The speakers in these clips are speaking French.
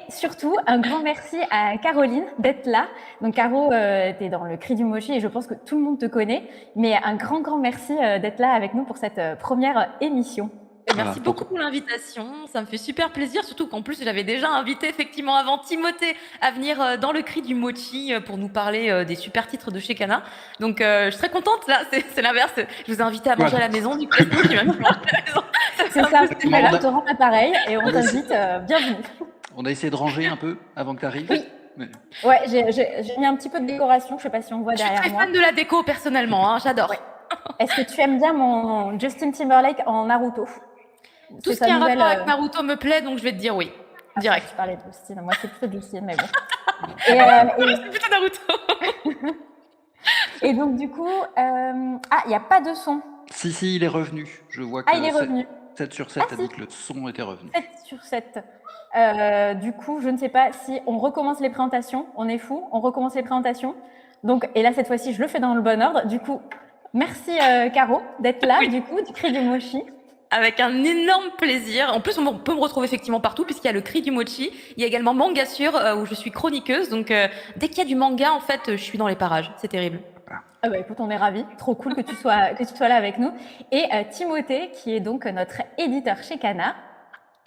Surtout, un grand merci à Caroline d'être là. Donc Caro, tu es dans le Cri du Mochi et je pense que tout le monde te connaît, mais un grand, grand merci d'être là avec nous pour cette première émission. Merci beaucoup pour l'invitation, ça me fait super plaisir, surtout qu'en plus j'avais déjà invité effectivement avant Timothée à venir dans le Cri du Mochi pour nous parler des super titres de chez Kana. Donc je suis très contente, là c'est l'inverse, je vous ai invité à manger à la maison, du coup c'est nous qui manger à la maison. C'est ça, on te rend l'appareil et on t'invite, bienvenue. On a essayé de ranger un peu avant que tu arrives. Oui. Mais... Ouais, j'ai mis un petit peu de décoration, je sais pas si on voit derrière moi. Je suis très fan de la déco personnellement, hein, j'adore. Ouais. Est-ce que tu aimes bien mon Justin Timberlake en Naruto? Tout ce qui a un rapport avec Naruto me plaît, donc je vais te dire oui, direct. Je parlais de Justin, moi c'est plutôt Justin, mais bon. C'est plutôt Naruto. Et donc du coup, il n'y a pas de son. Si, il est revenu. Je vois que il est revenu. 7 sur 7 Ah, a si. dit que le son était revenu. 7 sur 7. Du coup, je ne sais pas si on recommence les présentations. On est fou, on recommence les présentations. Donc, et là, cette fois-ci, je le fais dans le bon ordre. Du coup, merci Caro d'être là, Oui. du coup, du Cri du Mochi. Avec un énorme plaisir. En plus, on peut me retrouver effectivement partout puisqu'il y a le Cri du Mochi. Il y a également Mangasure où je suis chroniqueuse. Donc, dès qu'il y a du manga, en fait, je suis dans les parages. C'est terrible. Ah bah écoute, on est ravis. Trop cool que tu sois là avec nous. Et Timothée, qui est donc notre éditeur chez Kana.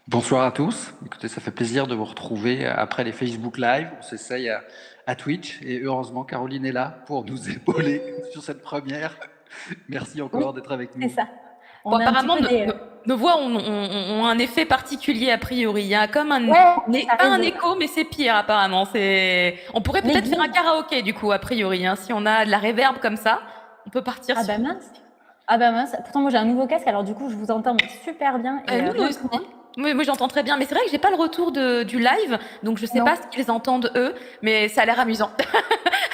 Bonsoir à tous. Écoutez, ça fait plaisir de vous retrouver après les Facebook Live. On s'essaye à Twitch et heureusement, Caroline est là pour nous épauler sur cette première. Merci encore d'être avec nous. C'est ça. Bon, apparemment, nos voix ont un effet particulier a priori. Il y a comme un, pas un écho, mais c'est pire apparemment. On pourrait peut-être faire un karaoké du coup a priori. Hein. Si on a de la réverb comme ça, on peut partir. Ah bah mince. Ah bah mince. Pourtant moi j'ai un nouveau casque, alors du coup je vous entends super bien. Et nous aussi. Moi j'entends très bien, mais c'est vrai que j'ai pas le retour du live, donc je sais pas ce qu'ils entendent eux, mais ça a l'air amusant.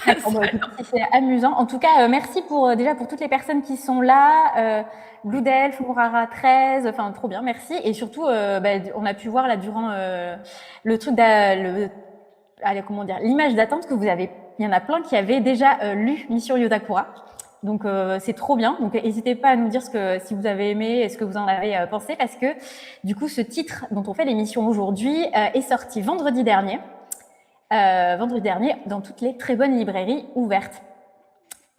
C'est amusant. En tout cas, merci déjà pour toutes les personnes qui sont là. Blue Delph, Mourara 13, enfin trop bien, merci. Et surtout, on a pu voir là durant le truc, l'image d'attente que vous avez. Il y en a plein qui avaient déjà lu Mission Yodakura. Donc c'est trop bien. Donc n'hésitez pas à nous dire si vous avez aimé et ce que vous en avez pensé, parce que du coup ce titre dont on fait l'émission aujourd'hui est sorti vendredi dernier dans toutes les très bonnes librairies ouvertes.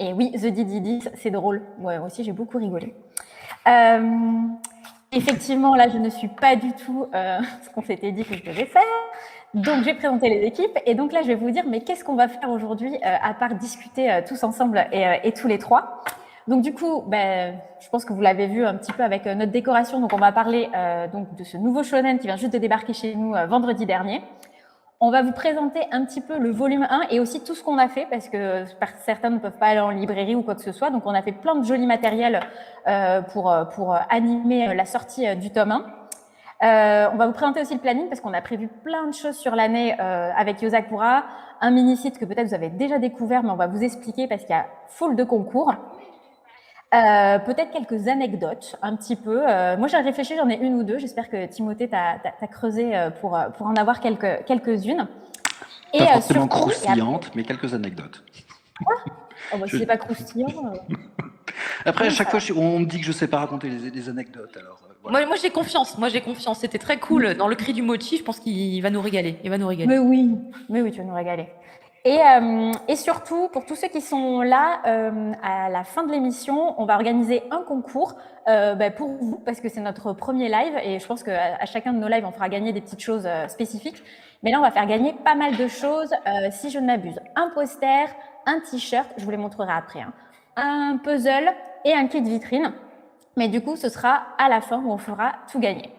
Et oui, The Didi, c'est drôle. Ouais, moi aussi j'ai beaucoup rigolé. Effectivement, là je ne suis pas du tout ce qu'on s'était dit que je devais faire. Donc j'ai présenté les équipes et donc là je vais vous dire mais qu'est-ce qu'on va faire aujourd'hui à part discuter tous ensemble et tous les trois. Donc du coup, je pense que vous l'avez vu un petit peu avec notre décoration. Donc on va parler donc de ce nouveau shonen qui vient juste de débarquer chez nous vendredi dernier. On va vous présenter un petit peu le volume 1 et aussi tout ce qu'on a fait parce que certains ne peuvent pas aller en librairie ou quoi que ce soit. Donc on a fait plein de jolis matériels pour animer la sortie du tome 1. On va vous présenter aussi le planning parce qu'on a prévu plein de choses sur l'année avec Yozakura, un mini-site que peut-être vous avez déjà découvert, mais on va vous expliquer parce qu'il y a full de concours. Peut-être quelques anecdotes, un petit peu. Moi, j'ai réfléchi, j'en ai une ou deux. J'espère que Timothée, t'as creusé pour en avoir quelques-unes. Pas forcément croustillantes, mais quelques anecdotes. Si c'est pas croustillant... Après, à chaque fois, on me dit que je sais pas raconter les anecdotes. Alors, voilà. Moi, j'ai confiance. C'était très cool. Dans le Cri du Mochi, je pense qu'il va nous régaler. Mais oui, tu vas nous régaler. Et surtout, pour tous ceux qui sont là, à la fin de l'émission, on va organiser un concours pour vous, parce que c'est notre premier live, et je pense qu'à chacun de nos lives, on fera gagner des petites choses spécifiques. Mais là, on va faire gagner pas mal de choses, si je ne m'abuse. Un poster, un t-shirt, je vous les montrerai après, hein, un puzzle et un kit vitrine. Mais du coup, ce sera à la fin où on fera tout gagner.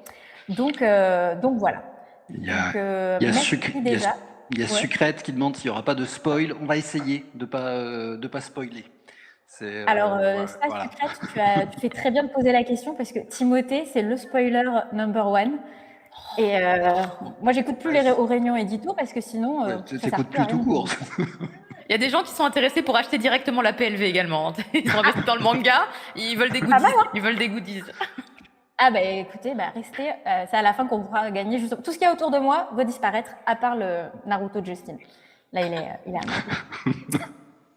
Donc voilà. Il y a Sucrète qui demande s'il n'y aura pas de spoil. On va essayer de pas spoiler. Alors, Sucrète, tu fais très bien de poser la question parce que Timothée, c'est le spoiler number one. Et moi, j'écoute plus aux réunions édito parce que sinon. T'écoutes plus tout court. Il y a des gens qui sont intéressés pour acheter directement la PLV également. Ils sont investis dans le manga, ils veulent des goodies. Ah écoutez, restez, c'est à la fin qu'on pourra gagner. Tout ce qu'il y a autour de moi va disparaître, à part le Naruto de Justine. Là, il est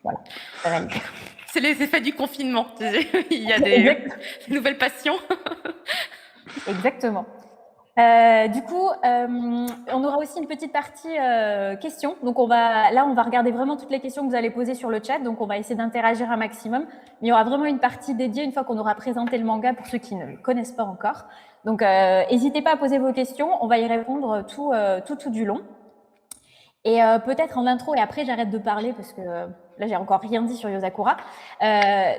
voilà, ça va aller. C'est les effets du confinement. Il y a des nouvelles passions. Exactement. Du coup, on aura aussi une petite partie questions. Donc, on va regarder vraiment toutes les questions que vous allez poser sur le chat. Donc, on va essayer d'interagir un maximum. Mais il y aura vraiment une partie dédiée une fois qu'on aura présenté le manga pour ceux qui ne le connaissent pas encore. Donc, n'hésitez pas à poser vos questions. On va y répondre tout du long. Et peut-être en intro, et après, j'arrête de parler parce que là, j'ai encore rien dit sur Yozakura.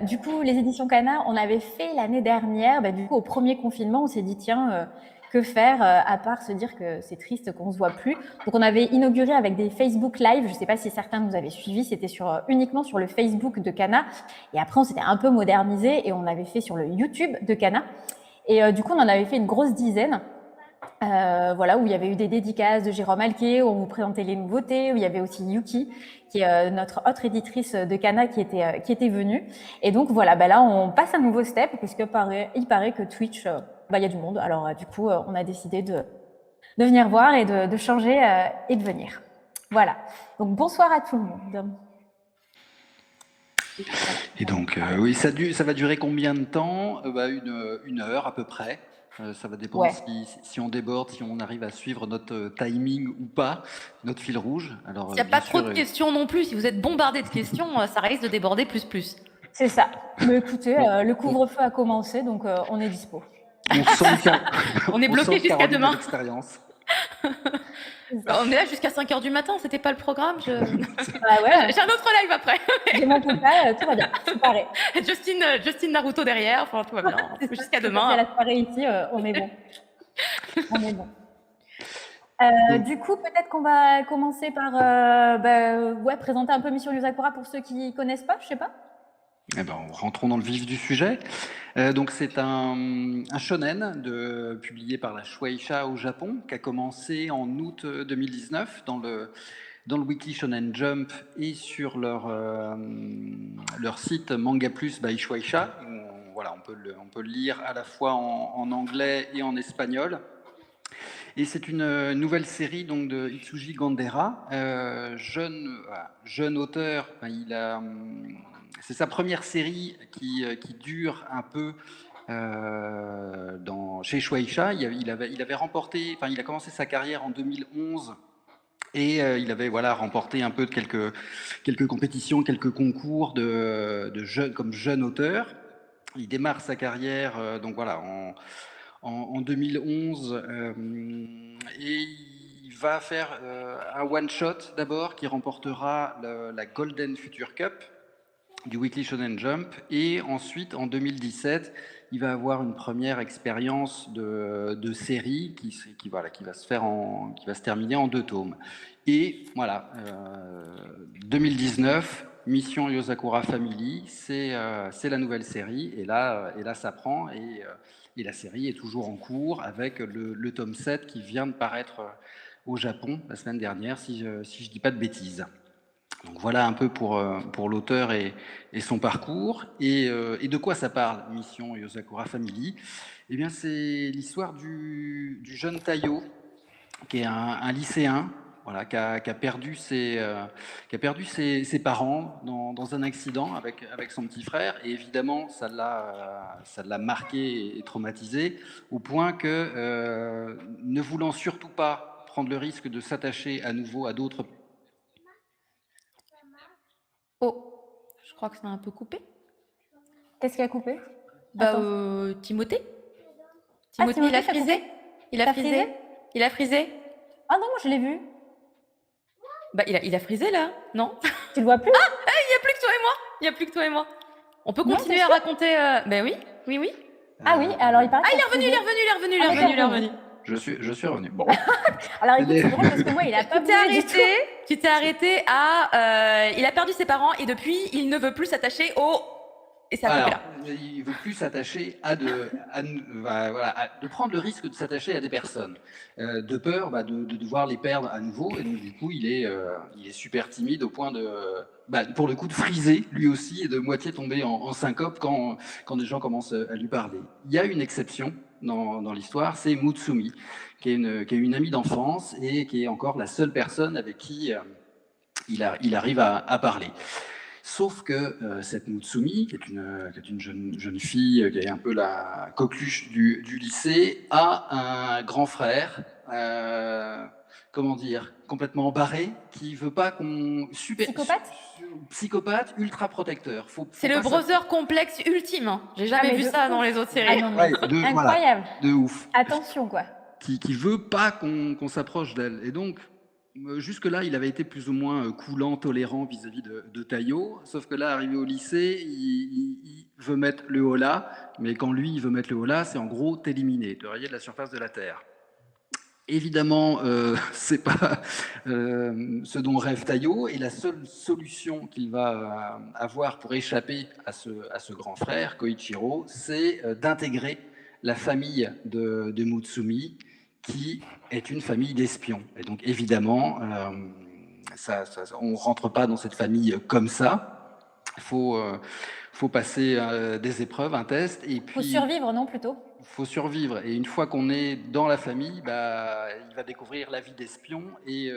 Du coup, les éditions Kana, on avait fait l'année dernière, du coup, au premier confinement, on s'est dit, tiens... que faire à part se dire que c'est triste qu'on ne se voit plus. Donc, on avait inauguré avec des Facebook Live. Je ne sais pas si certains nous avaient suivis. C'était uniquement sur le Facebook de Kana. Et après, on s'était un peu modernisé et on avait fait sur le YouTube de Kana. Et du coup, on en avait fait une grosse dizaine. Où il y avait eu des dédicaces de Jérôme Alquet, où on vous présentait les nouveautés, où il y avait aussi Yuki, qui est notre autre éditrice de Kana qui était venue. Et donc, voilà, là, on passe un nouveau step, puisque il paraît que Twitch... y a du monde. Alors du coup, on a décidé de venir voir et de changer et de venir. Voilà. Donc bonsoir à tout le monde. Et donc, oui, ça va durer combien de temps? Une heure à peu près. Ça va dépendre Ouais. si on déborde, si on arrive à suivre notre timing ou pas, notre fil rouge. Alors, S'il n'y a bien pas trop sûr, de questions non plus, si vous êtes bombardé de questions, ça risque de déborder plus. C'est ça. Mais écoutez, bon, le couvre-feu a commencé, donc on est dispo. on sent On est on bloqué sent jusqu'à Caroline a demain. l'expérience. On est là jusqu'à 5h du matin, c'était pas le programme. Ah ouais. J'ai un autre live après. J'ai mon copain, tout va bien. C'est pareil. Justin Naruto derrière, enfin tout va bien. Jusqu'à demain. Si elle a soirée ici, on est bon. On est bon. Du coup, peut-être qu'on va commencer par présenter un peu Mission Yozakura pour ceux qui connaissent pas, je sais pas. Eh ben, rentrons dans le vif du sujet. Donc c'est un shonen publié par la Shueisha au Japon, qui a commencé en août 2019 dans le Weekly Shonen Jump et sur leur site Manga Plus by Shueisha. Voilà, on peut le lire à la fois en anglais et en espagnol. Et c'est une nouvelle série donc de Itsuji Gandera, jeune auteur. C'est sa première série qui dure un peu chez Shueisha. Il avait remporté, il a commencé sa carrière en 2011 et il avait remporté un peu de quelques compétitions, quelques concours comme jeune auteur. Il démarre sa carrière en 2011 et il va faire un one-shot d'abord qui remportera la Golden Future Cup du Weekly Shonen Jump, et ensuite en 2017 il va avoir une première expérience de série qui va se terminer en 2 tomes. Et voilà, 2019, Mission Yozakura Family, c'est la nouvelle série, et là ça prend, et la série est toujours en cours avec le tome 7 qui vient de paraître au Japon la semaine dernière, si je dis pas de bêtises. Donc voilà un peu pour l'auteur et son parcours. Et de quoi ça parle, Mission Yozakura Family? Eh bien, c'est l'histoire du jeune Taiyo, qui est un lycéen, voilà, qui a perdu ses parents dans un accident avec son petit frère. Et évidemment, ça l'a marqué et traumatisé, au point que, ne voulant surtout pas prendre le risque de s'attacher à nouveau à d'autres... Oh, je crois que ça a un peu coupé. Qu'est-ce qui a coupé? Timothée. Timothée, il a frisé. Il a frisé. Ah non, moi je l'ai vu. Il a frisé là, non? Tu le vois plus? Il n'y a plus que toi et moi. On peut continuer à raconter. Oui. Ah oui, alors il paraît. Il est revenu. Je suis revenu. Bon. Alors écoute, c'est drôle parce que moi, il a pas bougé du tout. Tu t'es arrêté à... il a perdu ses parents et depuis, il ne veut plus s'attacher au... Et ça a coupé là. Il ne veut plus s'attacher de prendre le risque de s'attacher à des personnes, de peur de devoir les perdre à nouveau. Et donc du coup, il est super timide au point pour le coup, de friser lui aussi et de moitié tomber en syncope quand des gens commencent à lui parler. Il y a une exception dans l'histoire, c'est Mutsumi, qui est une amie d'enfance et qui est encore la seule personne avec qui il arrive à parler. Sauf que cette Mutsumi, qui est une jeune fille, qui est un peu la coqueluche du lycée, a un grand frère, complètement barré, qui veut pas qu'on... Psychopathe, ultra protecteur. C'est le brother complexe ultime. Hein. J'ai jamais vu ça dans les autres séries. Incroyable. De ouf. Attention, quoi. Qui veut pas qu'on s'approche d'elle. Et donc, jusque-là, il avait été plus ou moins coulant, tolérant vis-à-vis de Taiyo, sauf que là, arrivé au lycée, il veut mettre le holà, mais quand lui, il veut mettre le holà, c'est en gros t'éliminer, te rayer de la surface de la Terre. Évidemment, c'est pas ce dont rêve Taiyo, et la seule solution qu'il va avoir pour échapper à ce grand frère, Koichiro, c'est d'intégrer la famille de Mutsumi, qui est une famille d'espions. Et donc, évidemment, on ne rentre pas dans cette famille comme ça. Il faut passer des épreuves, un test. Il faut survivre, non, plutôt? faut survivre. Et une fois qu'on est dans la famille, bah, il va découvrir la vie d'espion et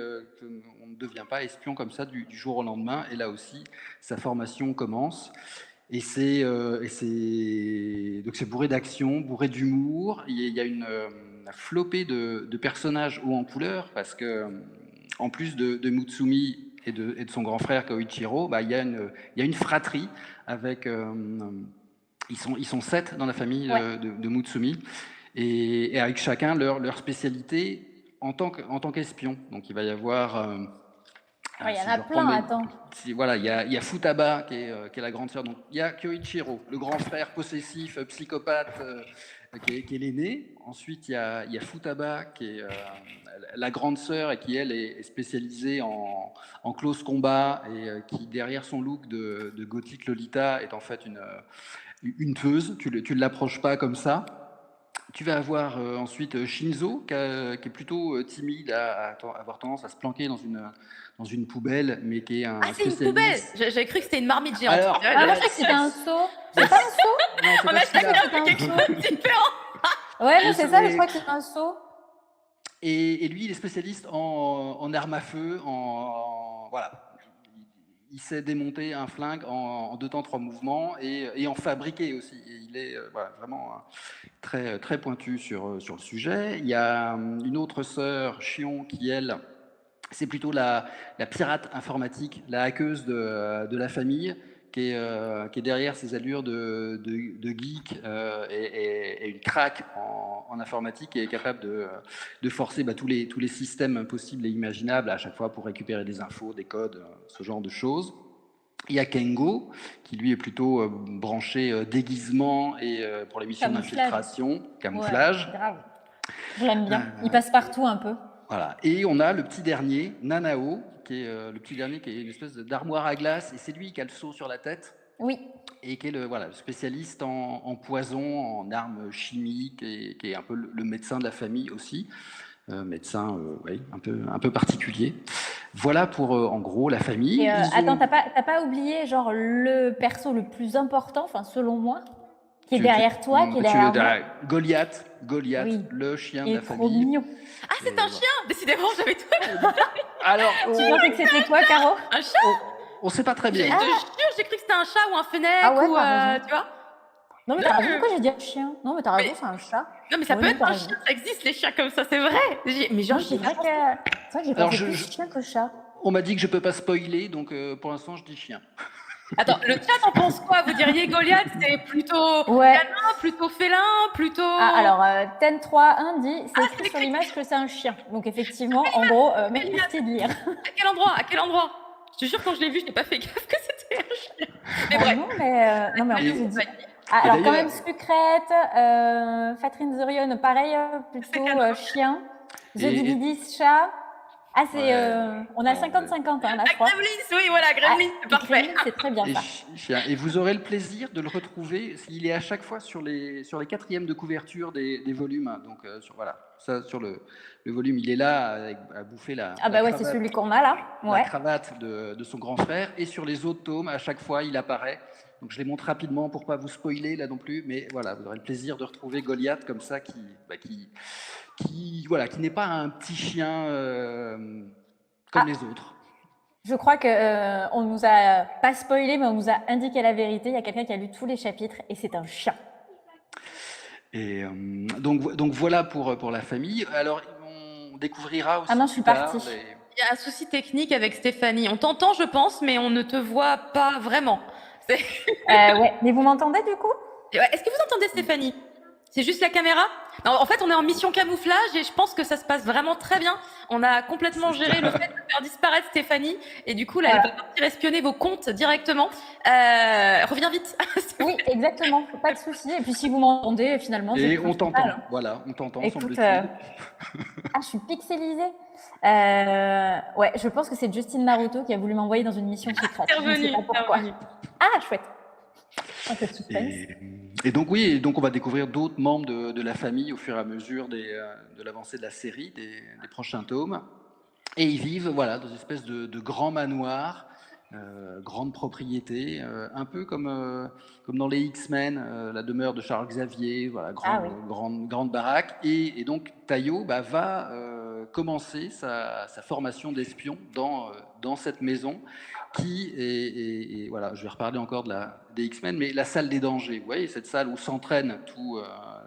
on ne devient pas espion comme ça du jour au lendemain. Et là aussi, sa formation commence. Et donc c'est bourré d'action, bourré d'humour. Il y a une flopée de personnages hauts en couleur parce que en plus de Mutsumi et de son grand frère Koichiro, bah, il y a une fratrie avec ils sont 7 dans la famille de Mutsumi et avec chacun leur spécialité en tant qu'espion. Donc il va y avoir il y en a plein, attends. Voilà, il y a Futaba qui est la grande sœur. Donc il y a Kyoichiro, le grand frère possessif, psychopathe, qui est l'aîné. Ensuite il y a Futaba qui est la grande sœur et qui elle est spécialisée en close combat et qui derrière son look de gothique Lolita est en fait une tueuse. Tu ne l'approches pas comme ça. Tu vas avoir ensuite Shinzo, qui est plutôt timide, à avoir tendance à se planquer dans une poubelle, mais qui est un spécialiste. C'est une poubelle. J'avais cru que c'était une marmite géante. Alors, moi, je crois que c'était un seau. C'est pas un seau? Non, on a chacun fait quelque chose de différent. Ouais, mais c'est ça, je crois que c'est un seau. Et lui, il est spécialiste en armes à feu, voilà. Il sait démonter un flingue en 2 temps 3 mouvements et en fabriquer aussi. Et il est vraiment très, très pointu sur le sujet. Il y a une autre sœur, Chion, qui elle, c'est plutôt la pirate informatique, la hackeuse de la famille, qui est derrière ses allures de geek et une craque en informatique et est capable de forcer tous les systèmes possibles et imaginables à chaque fois pour récupérer des infos, des codes, ce genre de choses. Il y a Kengo, qui lui est plutôt branché déguisement et pour les missions d'infiltration, camouflage. Ouais, grave. Je l'aime bien, il passe partout un peu. Voilà. Et on a le petit dernier, Nanao, qui est le petit dernier qui est une espèce d'armoire à glace, et c'est lui qui a le seau sur la tête. Oui. Et qui est le spécialiste en poison, en armes chimiques, et qui est un peu le médecin de la famille aussi. Médecin un peu particulier. Voilà pour en gros la famille. Et, attends, t'as pas oublié genre le perso le plus important, enfin selon moi, qui est derrière toi, qui est derrière moi. Goliath, oui. le chien de la famille. Trop mignon. Ah, c'est un chien. Décidément, j'avais tout. Alors, tu pensais que c'était quoi, Caro? Un chat. On sait pas très bien. Je te jure, j'ai cru que c'était un chat ou un fennec ou tu vois. Non mais t'as raison, pourquoi j'ai dit un chien? Non mais t'as raison, c'est un chat. Non mais ça peut être un chien, ça existe les chiens comme ça, c'est vrai. Mais genre, c'est vrai que j'ai pensé plus chien que chat. On m'a dit que je peux pas spoiler, donc pour l'instant je dis chien. Attends, le chat en pense quoi? Vous diriez Goliath, c'est plutôt canin, plutôt félin, plutôt... Ah, alors, Ten31 dit, c'est écrit sur l'image que c'est un chien. Donc effectivement, en gros, merci de lire. À quel endroit? Je te jure, quand je l'ai vu, je n'ai pas fait gaffe que c'était un chien. Mais bref. Non, mais en plus, je dis... alors quand même, Sucrète, Fatrine Zurion, pareil, plutôt chien. The Didis, chat. Ah, c'est... on a 50-50, hein, là, je crois. Gremlins, oui, voilà, Gremlins, c'est parfait. Gremlins, c'est très bien ça. Et vous aurez le plaisir de le retrouver, il est à chaque fois sur les 4e de couverture des volumes. Donc, sur le volume, il est là à bouffer la Ah bah ouais, c'est celui qu'on a là. Ouais. La cravate de son grand frère. Et sur les autres tomes, à chaque fois, il apparaît. Donc je les montre rapidement pour pas vous spoiler là non plus. Mais voilà, vous aurez le plaisir de retrouver Goliath comme ça qui n'est pas un petit chien comme les autres. Je crois qu'on nous a pas spoilé, mais on nous a indiqué la vérité. Il y a quelqu'un qui a lu tous les chapitres et c'est un chien. Et donc voilà pour la famille. Alors on découvrira aussi. Ah non, je suis partie. Il y a un souci technique avec Stéphanie. On t'entend, je pense, mais on ne te voit pas vraiment. Ouais, mais vous m'entendez du coup? Est-ce que vous entendez Stéphanie? C'est juste la caméra? Non, en fait, on est en mission camouflage et je pense que ça se passe vraiment très bien. On a complètement géré le fait de faire disparaître Stéphanie et du coup, là, elle va partir espionner vos comptes directement. Reviens vite. Oui, exactement. Pas de souci. Et puis, si vous m'entendez, finalement, et on t'entend. Voilà, on t'entend. Écoute, je suis pixelisée. Ouais, je pense que c'est Justin Naruto qui a voulu m'envoyer dans une mission secrète. C'est revenu. Ah, chouette. Et donc on va découvrir d'autres membres de la famille au fur et à mesure de l'avancée de la série, des prochains tomes. Et ils vivent dans une espèce de grand manoir grande propriété, un peu comme dans les X-Men, la demeure de Charles Xavier, voilà, Ah oui. grande baraque. Et donc Tayo va commencer sa formation d'espion dans cette maison qui est, voilà, je vais reparler encore des X-Men, mais la salle des dangers, vous voyez, cette salle où s'entraînent tous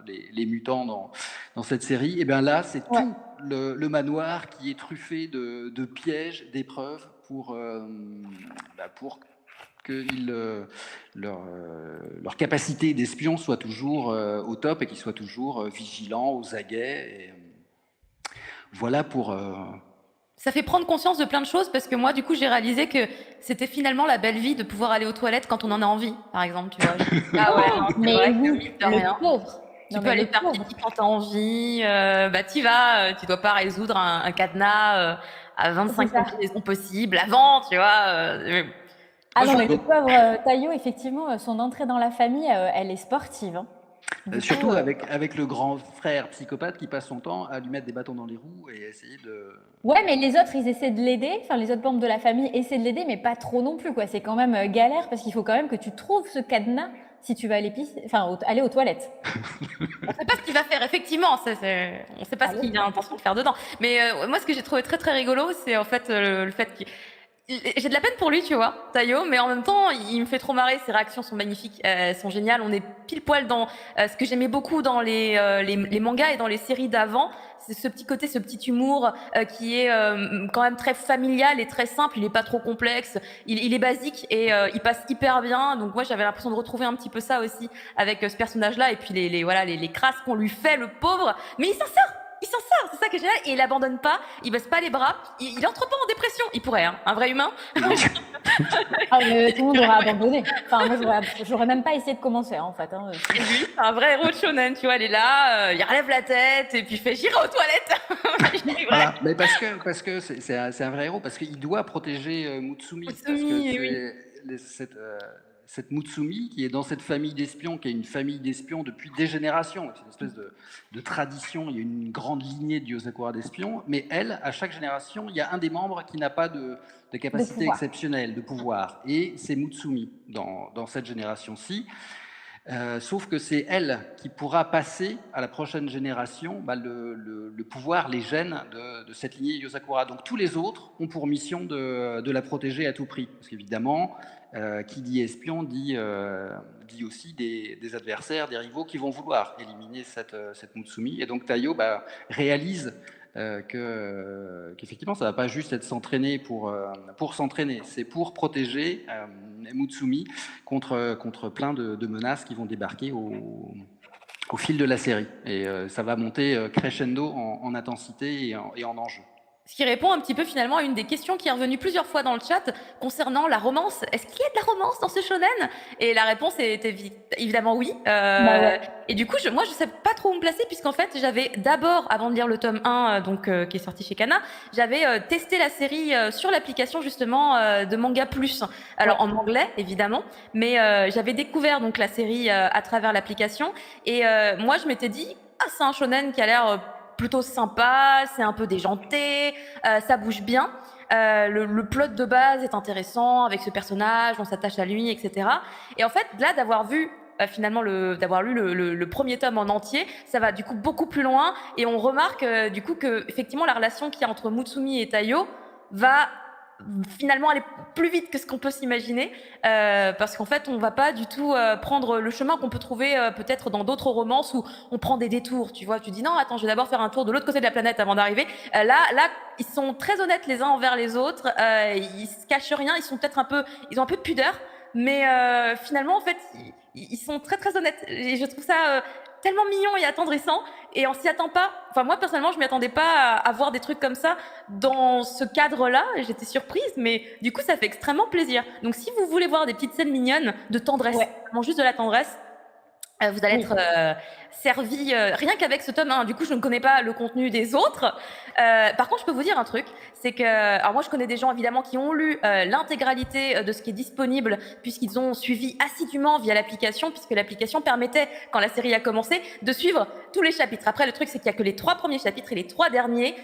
les mutants dans cette série, et bien là, c'est Ouais. tout le manoir qui est truffé de pièges, d'épreuves pour que leur capacité d'espion soit toujours au top et qu'ils soient toujours vigilants, aux aguets. Et, voilà pour... Ça fait prendre conscience de plein de choses parce que moi, du coup, j'ai réalisé que c'était finalement la belle vie de pouvoir aller aux toilettes quand on en a envie, par exemple, tu vois. Ah ouais, non, c'est Mais vrai que oui, mine de rien, le pauvre. tu Non, peux mais aller le faire pauvre. pipi quand t'as envie, bah t'y vas, tu dois pas résoudre un cadenas à C'est 25 ça. combinaisons possibles avant, tu vois. Ah non, Moi, mais le pauvre Tayo, effectivement, son entrée dans la famille, elle est sportive. Hein. Du surtout coup, avec le grand frère psychopathe qui passe son temps à lui mettre des bâtons dans les roues et essayer de... ouais, mais les autres, ils essaient de l'aider. Enfin, les autres membres de la famille essaient de l'aider, mais pas trop non plus, quoi. C'est quand même galère parce qu'il faut quand même que tu trouves ce cadenas si tu vas aller aller aux toilettes. on sait pas ce qu'il va faire, effectivement. On sait pas ce qu'il a intention de faire dedans. Mais moi, ce que j'ai trouvé très très rigolo, c'est en fait le fait qu'il... J'ai de la peine pour lui, tu vois, Tayo, mais en même temps, il me fait trop marrer. Ses réactions sont magnifiques, elles sont géniales. On est pile poil dans ce que j'aimais beaucoup dans les mangas et dans les séries d'avant. C'est ce petit côté, ce petit humour qui est quand même très familial et très simple. Il est pas trop complexe, il est basique et il passe hyper bien. Donc moi, j'avais l'impression de retrouver un petit peu ça aussi avec ce personnage-là et puis les crasses qu'on lui fait, le pauvre. Mais il s'en sort. Il s'en sort, c'est ça que j'ai là, et il abandonne pas, il baisse pas les bras, il entre pas en dépression, il pourrait, hein, un vrai humain. Ah, mais tout le monde aurait abandonné. Enfin, moi, j'aurais même pas essayé de commencer, hein, en fait. Hein. Et lui, c'est un vrai héros de shonen, tu vois, il est là, il relève la tête, et puis il fait j'irai aux toilettes. Voilà, mais parce que c'est un vrai héros, parce qu'il doit protéger Mutsumi. Parce que Mutsumi, c'est cette Mutsumi qui est dans cette famille d'espions, qui est une famille d'espions depuis des générations. C'est une espèce de tradition, il y a une grande lignée de Yosakura d'espions, mais elle, à chaque génération, il y a un des membres qui n'a pas de capacité exceptionnelle, de pouvoir. Et c'est Mutsumi dans cette génération-ci. Sauf que c'est elle qui pourra passer à la prochaine génération le pouvoir, les gènes de cette lignée Yosakura. Donc tous les autres ont pour mission de la protéger à tout prix. Parce qu'évidemment, qui dit espion dit aussi des adversaires, des rivaux qui vont vouloir éliminer cette Mutsumi. Et donc Tayo réalise qu'effectivement, ça ne va pas juste être s'entraîner pour s'entraîner, c'est pour protéger Mutsumi contre plein de menaces qui vont débarquer au fil de la série. Et ça va monter crescendo en intensité et en enjeu. Ce qui répond un petit peu finalement à une des questions qui est revenue plusieurs fois dans le chat concernant la romance. Est-ce qu'il y a de la romance dans ce shonen? Et la réponse est évidemment oui. Ouais. Et du coup, moi, je sais pas trop où me placer puisqu'en fait, j'avais d'abord, avant de lire le tome 1, qui est sorti chez Kana, j'avais testé la série sur l'application justement de Manga Plus. Alors en anglais, évidemment, mais j'avais découvert donc la série à travers l'application. Et moi, je m'étais dit, c'est un shonen qui a l'air plutôt sympa, c'est un peu déjanté, ça bouge bien. Le plot de base est intéressant avec ce personnage, on s'attache à lui, etc. Et en fait, là, d'avoir vu finalement d'avoir lu le premier tome en entier, ça va du coup beaucoup plus loin et on remarque du coup que effectivement la relation qu'il y a entre Mutsumi et Tayo va finalement aller plus vite que ce qu'on peut s'imaginer parce qu'en fait on va pas du tout prendre le chemin qu'on peut trouver peut-être dans d'autres romances où on prend des détours, tu vois, tu dis non attends je vais d'abord faire un tour de l'autre côté de la planète avant d'arriver. Là ils sont très honnêtes les uns envers les autres, ils se cachent rien, ils ont un peu de pudeur, mais finalement en fait ils sont très très honnêtes et je trouve ça tellement mignon et attendrissant et on s'y attend pas. Enfin moi personnellement je m'y attendais pas à voir des trucs comme ça dans ce cadre-là. J'étais surprise, mais du coup ça fait extrêmement plaisir. Donc si vous voulez voir des petites scènes mignonnes de tendresse, vraiment juste de la tendresse, Vous allez Oui. être servi rien qu'avec ce tome 1. Du coup, je ne connais pas le contenu des autres. Par contre, je peux vous dire un truc, c'est que alors moi, je connais des gens évidemment qui ont lu l'intégralité de ce qui est disponible puisqu'ils ont suivi assidûment via l'application, puisque l'application permettait, quand la série a commencé, de suivre tous les chapitres. Après, le truc, c'est qu'il y a que les 3 premiers chapitres et les 3 derniers,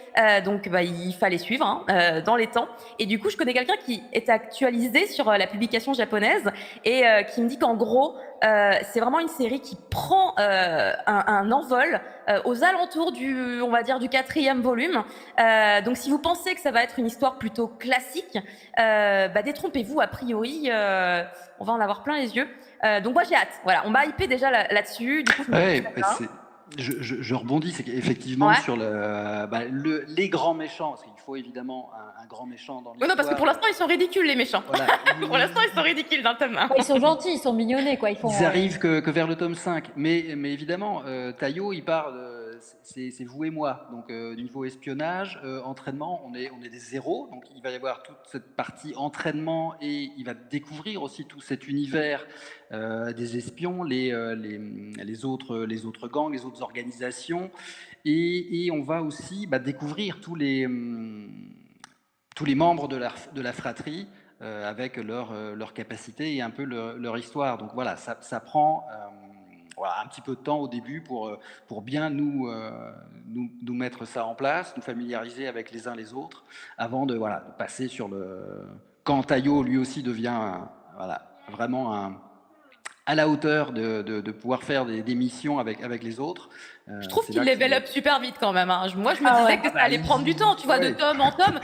donc il fallait suivre dans les temps. Et du coup, je connais quelqu'un qui est actualisé sur la publication japonaise et qui me dit qu'en gros, c'est vraiment une série qui prend un envol aux alentours on va dire, du 4e volume. Donc, si vous pensez que ça va être une histoire plutôt classique, détrompez-vous. A priori, on va en avoir plein les yeux. Donc, moi, j'ai hâte. Voilà, on m'a hypé déjà là-dessus. Du coup, je me dis Ouais, ça. je rebondis, c'est qu'effectivement Ouais. sur les grands méchants, parce qu'il faut évidemment un grand méchant dans l'histoire. Oui, non, parce que pour l'instant, ils sont ridicules, les méchants. Voilà, Pour l'instant, ils sont ridicules dans le tome 1. Ils sont gentils, ils sont mignonnés, quoi. ils arrivent que vers le tome 5. Mais évidemment, Tayo, il parle, c'est vous et moi. Donc, niveau espionnage, entraînement, on est des zéros. Donc, il va y avoir toute cette partie entraînement et il va découvrir aussi tout cet univers des espions, les autres gangs, les autres organisations. Et on va aussi découvrir tous les membres de la fratrie avec leur capacité et un peu leur histoire. Donc voilà, ça prend un petit peu de temps au début pour bien nous mettre ça en place, nous familiariser avec les uns les autres, avant de passer sur quand Tayo lui aussi devient vraiment à la hauteur de pouvoir faire des missions avec les autres. Je trouve qu'il level up super vite quand même. Moi, je me disais que ça allait prendre du temps, tu vois, de tome en tome.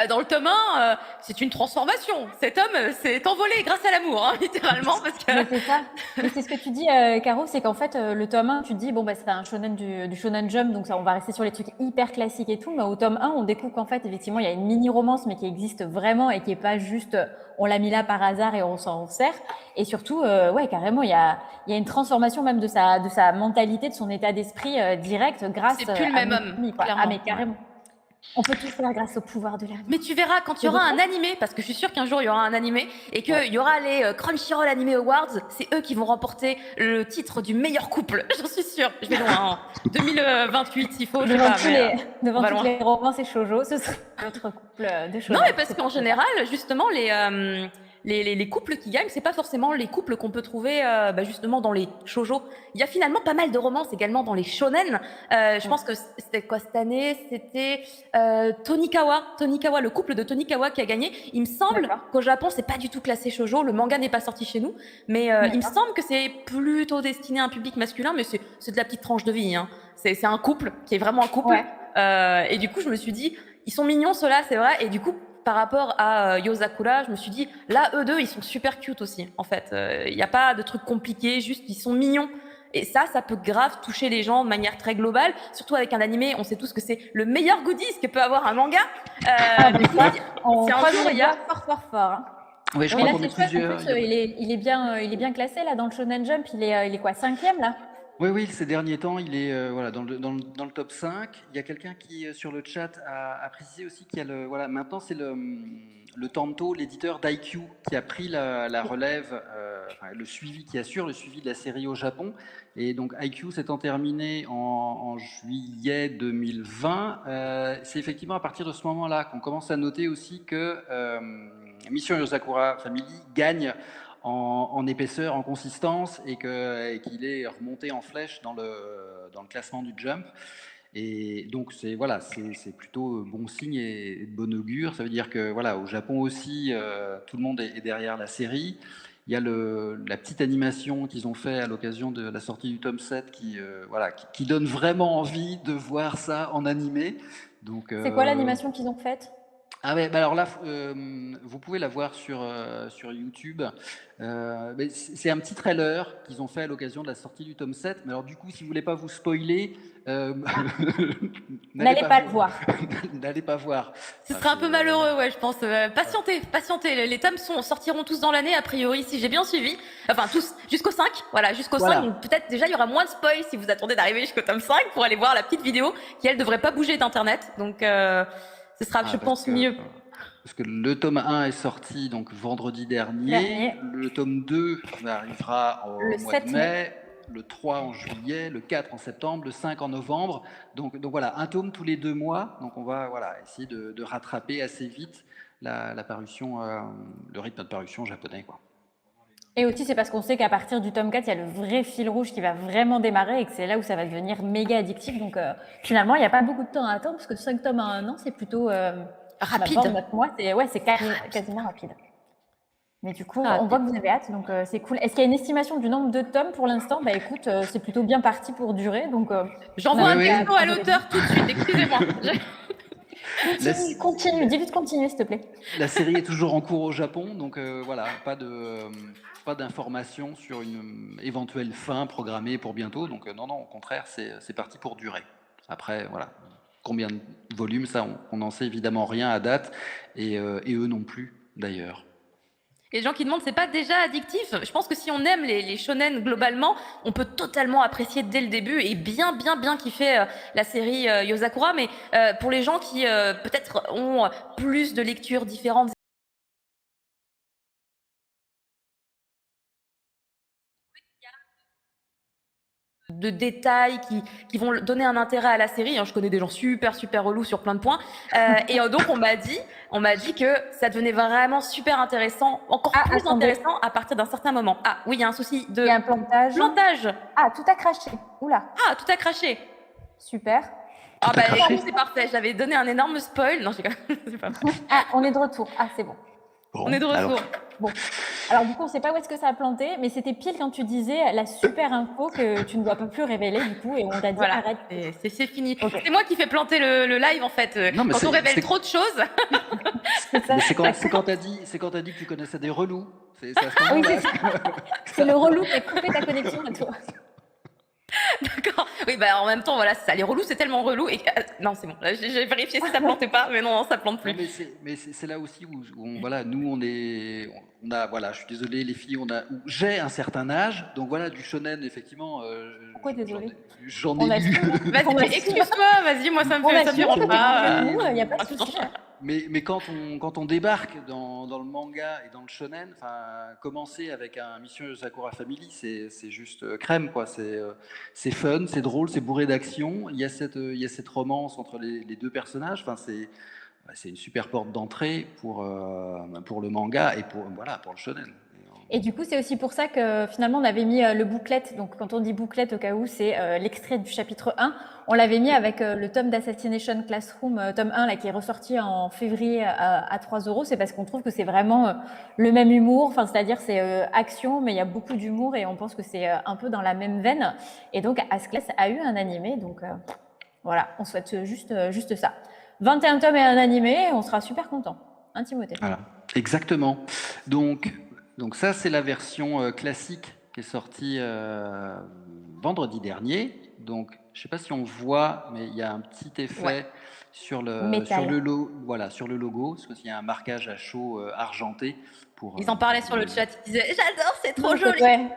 Dans le tome 1, c'est une transformation. Cet homme s'est envolé grâce à l'amour, littéralement. Parce que... Mais c'est ça. Mais c'est ce que tu dis, Caro, c'est qu'en fait, le tome 1, tu te dis, bon, c'est un shonen du Shonen Jump, donc ça, on va rester sur les trucs hyper classiques et tout. Mais au tome 1, on découvre qu'en fait, effectivement, il y a une mini-romance, mais qui existe vraiment et qui est pas juste, on l'a mis là par hasard et on s'en sert. Et surtout, carrément, il y a une transformation même de sa mentalité, de son état d'esprit direct grâce c'est plus le même homme, Ah, mais carrément. On peut tout faire grâce au pouvoir de l'amour. Mais tu verras, quand il y aura un animé, parce que je suis sûre qu'un jour il y aura un animé, et qu'il y aura les Crunchyroll Anime Awards, c'est eux qui vont remporter le titre du meilleur couple. J'en suis sûre. Je vais loin. 2028, s'il faut. Devant toutes les romances et shoujo, ce sera notre couple de shoujo. Non, mais parce qu'en général, justement, les couples qui gagnent, c'est pas forcément les couples qu'on peut trouver justement dans les shoujo. Il y a finalement pas mal de romances également dans les shonen. Je pense que c'était quoi cette année? C'était Tonikawa, le couple de Tonikawa qui a gagné. Il me semble qu'au Japon, c'est pas du tout classé shoujo. Le manga n'est pas sorti chez nous, mais il me semble que c'est plutôt destiné à un public masculin, mais c'est de la petite tranche de vie. C'est un couple qui est vraiment un couple. Et du coup, je me suis dit, ils sont mignons ceux-là, c'est vrai. Et du coup, par rapport à Yozakura, je me suis dit, là, eux deux, ils sont super cute aussi, en fait. Il n'y a pas de trucs compliqués, juste ils sont mignons. Et ça peut grave toucher les gens de manière très globale, surtout avec un animé. On sait tous que c'est le meilleur goodies que peut avoir un manga. Du coup, c'est un jour, il y a fort. Oui, je crois qu'on est plusieurs. En plus, il est bien classé là dans le Shonen Jump. Il est quoi, 5e là? Oui, ces derniers temps, il est dans le top 5. Il y a quelqu'un qui, sur le chat, a précisé aussi qu'il y a maintenant c'est le Tanto, l'éditeur d'IQ, qui a pris la relève, qui assure le suivi de la série au Japon. Et donc IQ s'étant terminé en juillet 2020, c'est effectivement à partir de ce moment-là qu'on commence à noter aussi que Mission Yozakura Family gagne en épaisseur, en consistance, et qu'il est remonté en flèche dans le classement du Jump. Et donc c'est plutôt bon signe et de bon augure. Ça veut dire que au Japon aussi, tout le monde est derrière la série. Il y a la petite animation qu'ils ont fait à l'occasion de la sortie du tome 7 qui donne vraiment envie de voir ça en animé. C'est quoi l'animation qu'ils ont faite? Ah ouais, alors là, vous pouvez la voir sur YouTube. C'est un petit trailer qu'ils ont fait à l'occasion de la sortie du tome 7. Mais alors du coup, si vous voulez pas vous spoiler, n'allez pas le voir. N'allez pas voir. Ce serait un peu malheureux, je pense. Patientez. Les tomes sortiront tous dans l'année, a priori, si j'ai bien suivi. Enfin, tous, jusqu'au 5. Jusqu'au 5. Donc peut-être déjà, il y aura moins de spoil si vous attendez d'arriver jusqu'au tome 5 pour aller voir la petite vidéo qui, elle, devrait pas bouger d'Internet. Donc... ce sera, je pense, mieux. Parce que le tome 1 est sorti donc vendredi dernier. Le tome 2 arrivera au mois de mai. le 3 en juillet, le 4 en septembre, le 5 en novembre. Donc voilà, un tome tous les 2 mois. Donc on va essayer de rattraper assez vite la parution, le rythme de parution japonais, quoi. Et aussi, c'est parce qu'on sait qu'à partir du tome 4, il y a le vrai fil rouge qui va vraiment démarrer et que c'est là où ça va devenir méga addictif. Donc, finalement, il n'y a pas beaucoup de temps à attendre parce que 5 tomes à 1 an, c'est plutôt rapide. 9 mois, c'est quasiment rapide. Mais du coup, on voit que vous avez hâte, donc c'est cool. Est-ce qu'il y a une estimation du nombre de tomes pour l'instant? Bah écoute, c'est plutôt bien parti pour durer. Donc, j'envoie un texto à l'auteur tout de suite, excusez-moi. Continue, dis-lui de continuer, s'il te plaît. La série est toujours en cours au Japon, donc voilà, pas d'informations sur une éventuelle fin programmée pour bientôt. Donc non, au contraire, c'est parti pour durer. Après, voilà, combien de volumes, ça, on n'en sait évidemment rien à date, et eux non plus, d'ailleurs. Les gens qui demandent, c'est pas déjà addictif? Je pense que si on aime les shonen globalement, on peut totalement apprécier dès le début et bien kiffer la série Yozakura. Mais pour les gens qui peut-être ont plus de lectures différentes, de détails qui vont donner un intérêt à la série. Je connais des gens super relous sur plein de points. Et donc, on m'a dit que ça devenait vraiment super intéressant, encore plus intéressant à partir d'un certain moment. Ah oui, il y a un souci de... Il y a un plantage. Ah, tout a craché. Oula. Ah, tout a craché. Super. Ah bah c'est parfait, j'avais donné un énorme spoil. Non, c'est pas vrai. Ah, on est de retour. Ah, c'est bon. On est de retour. Alors du coup, on sait pas où est-ce que ça a planté, mais c'était pile quand tu disais la super info que tu ne dois pas plus révéler du coup, et on t'a dit arrête. C'est fini. Okay. C'est moi qui fais planter le live en fait. Non, quand on révèle trop de choses. C'est quand t'as dit que tu connaissais des relous. Oui, c'est ça. C'est le relou qui a coupé ta connexion à toi. D'accord. Oui, bah en même temps, voilà, c'est ça. Les relous, c'est tellement relou. Et non, c'est bon. J'ai vérifié si ça plantait pas, mais non, ça plante plus. Non, mais c'est là aussi où voilà, nous on a voilà, je suis désolé les filles, j'ai un certain âge, donc voilà, du shonen effectivement. Pourquoi désolé? J'en ai lu. Vas-y, excuse-moi, vas-y, moi ça me dérange pas. Il y a pas de souci. Mais quand on débarque dans le manga et dans le shonen, enfin, commencer avec un Mission Sakura Family, c'est juste crème, quoi. C'est fun, c'est drôle, c'est bourré d'action. Il y a cette romance entre les deux personnages. Enfin, c'est une super porte d'entrée pour le manga et pour le shonen. Et du coup, c'est aussi pour ça que finalement, on avait mis le booklet. Donc, quand on dit booklet, au cas où, c'est l'extrait du chapitre 1. On l'avait mis avec le tome d'Assassination Classroom, tome 1, là, qui est ressorti en février à 3 €. C'est parce qu'on trouve que c'est vraiment le même humour. Enfin, c'est-à-dire, c'est action, mais il y a beaucoup d'humour et on pense que c'est un peu dans la même veine. Et donc, Asclès a eu un animé. Donc, voilà, on souhaite juste ça. 21 tomes et un animé, on sera super content. Hein, Timothée? Voilà, exactement. Donc ça, c'est la version classique qui est sortie vendredi dernier. Donc, je ne sais pas si on voit, mais il y a un petit effet sur le logo, parce qu'il y a un marquage à chaud argenté. Ils en parlaient sur le chat, ils disaient « J'adore, c'est trop joli !»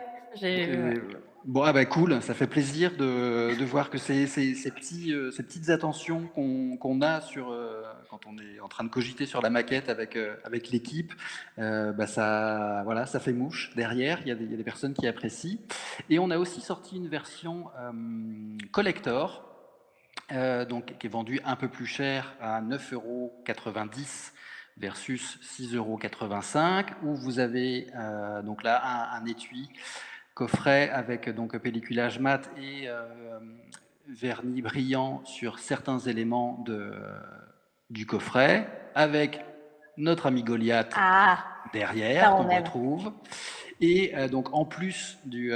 Bon, cool, ça fait plaisir de voir que ces petites attentions qu'on a quand on est en train de cogiter sur la maquette avec l'équipe, ça fait mouche derrière, il y a des personnes qui apprécient. Et on a aussi sorti une version collector, donc, qui est vendue un peu plus cher à 9,90 € versus 6,85 €, où vous avez donc là un étui coffret avec donc pelliculage mat et vernis brillant sur certains éléments du coffret, avec notre ami Goliath derrière, qu'on retrouve. Et donc en plus du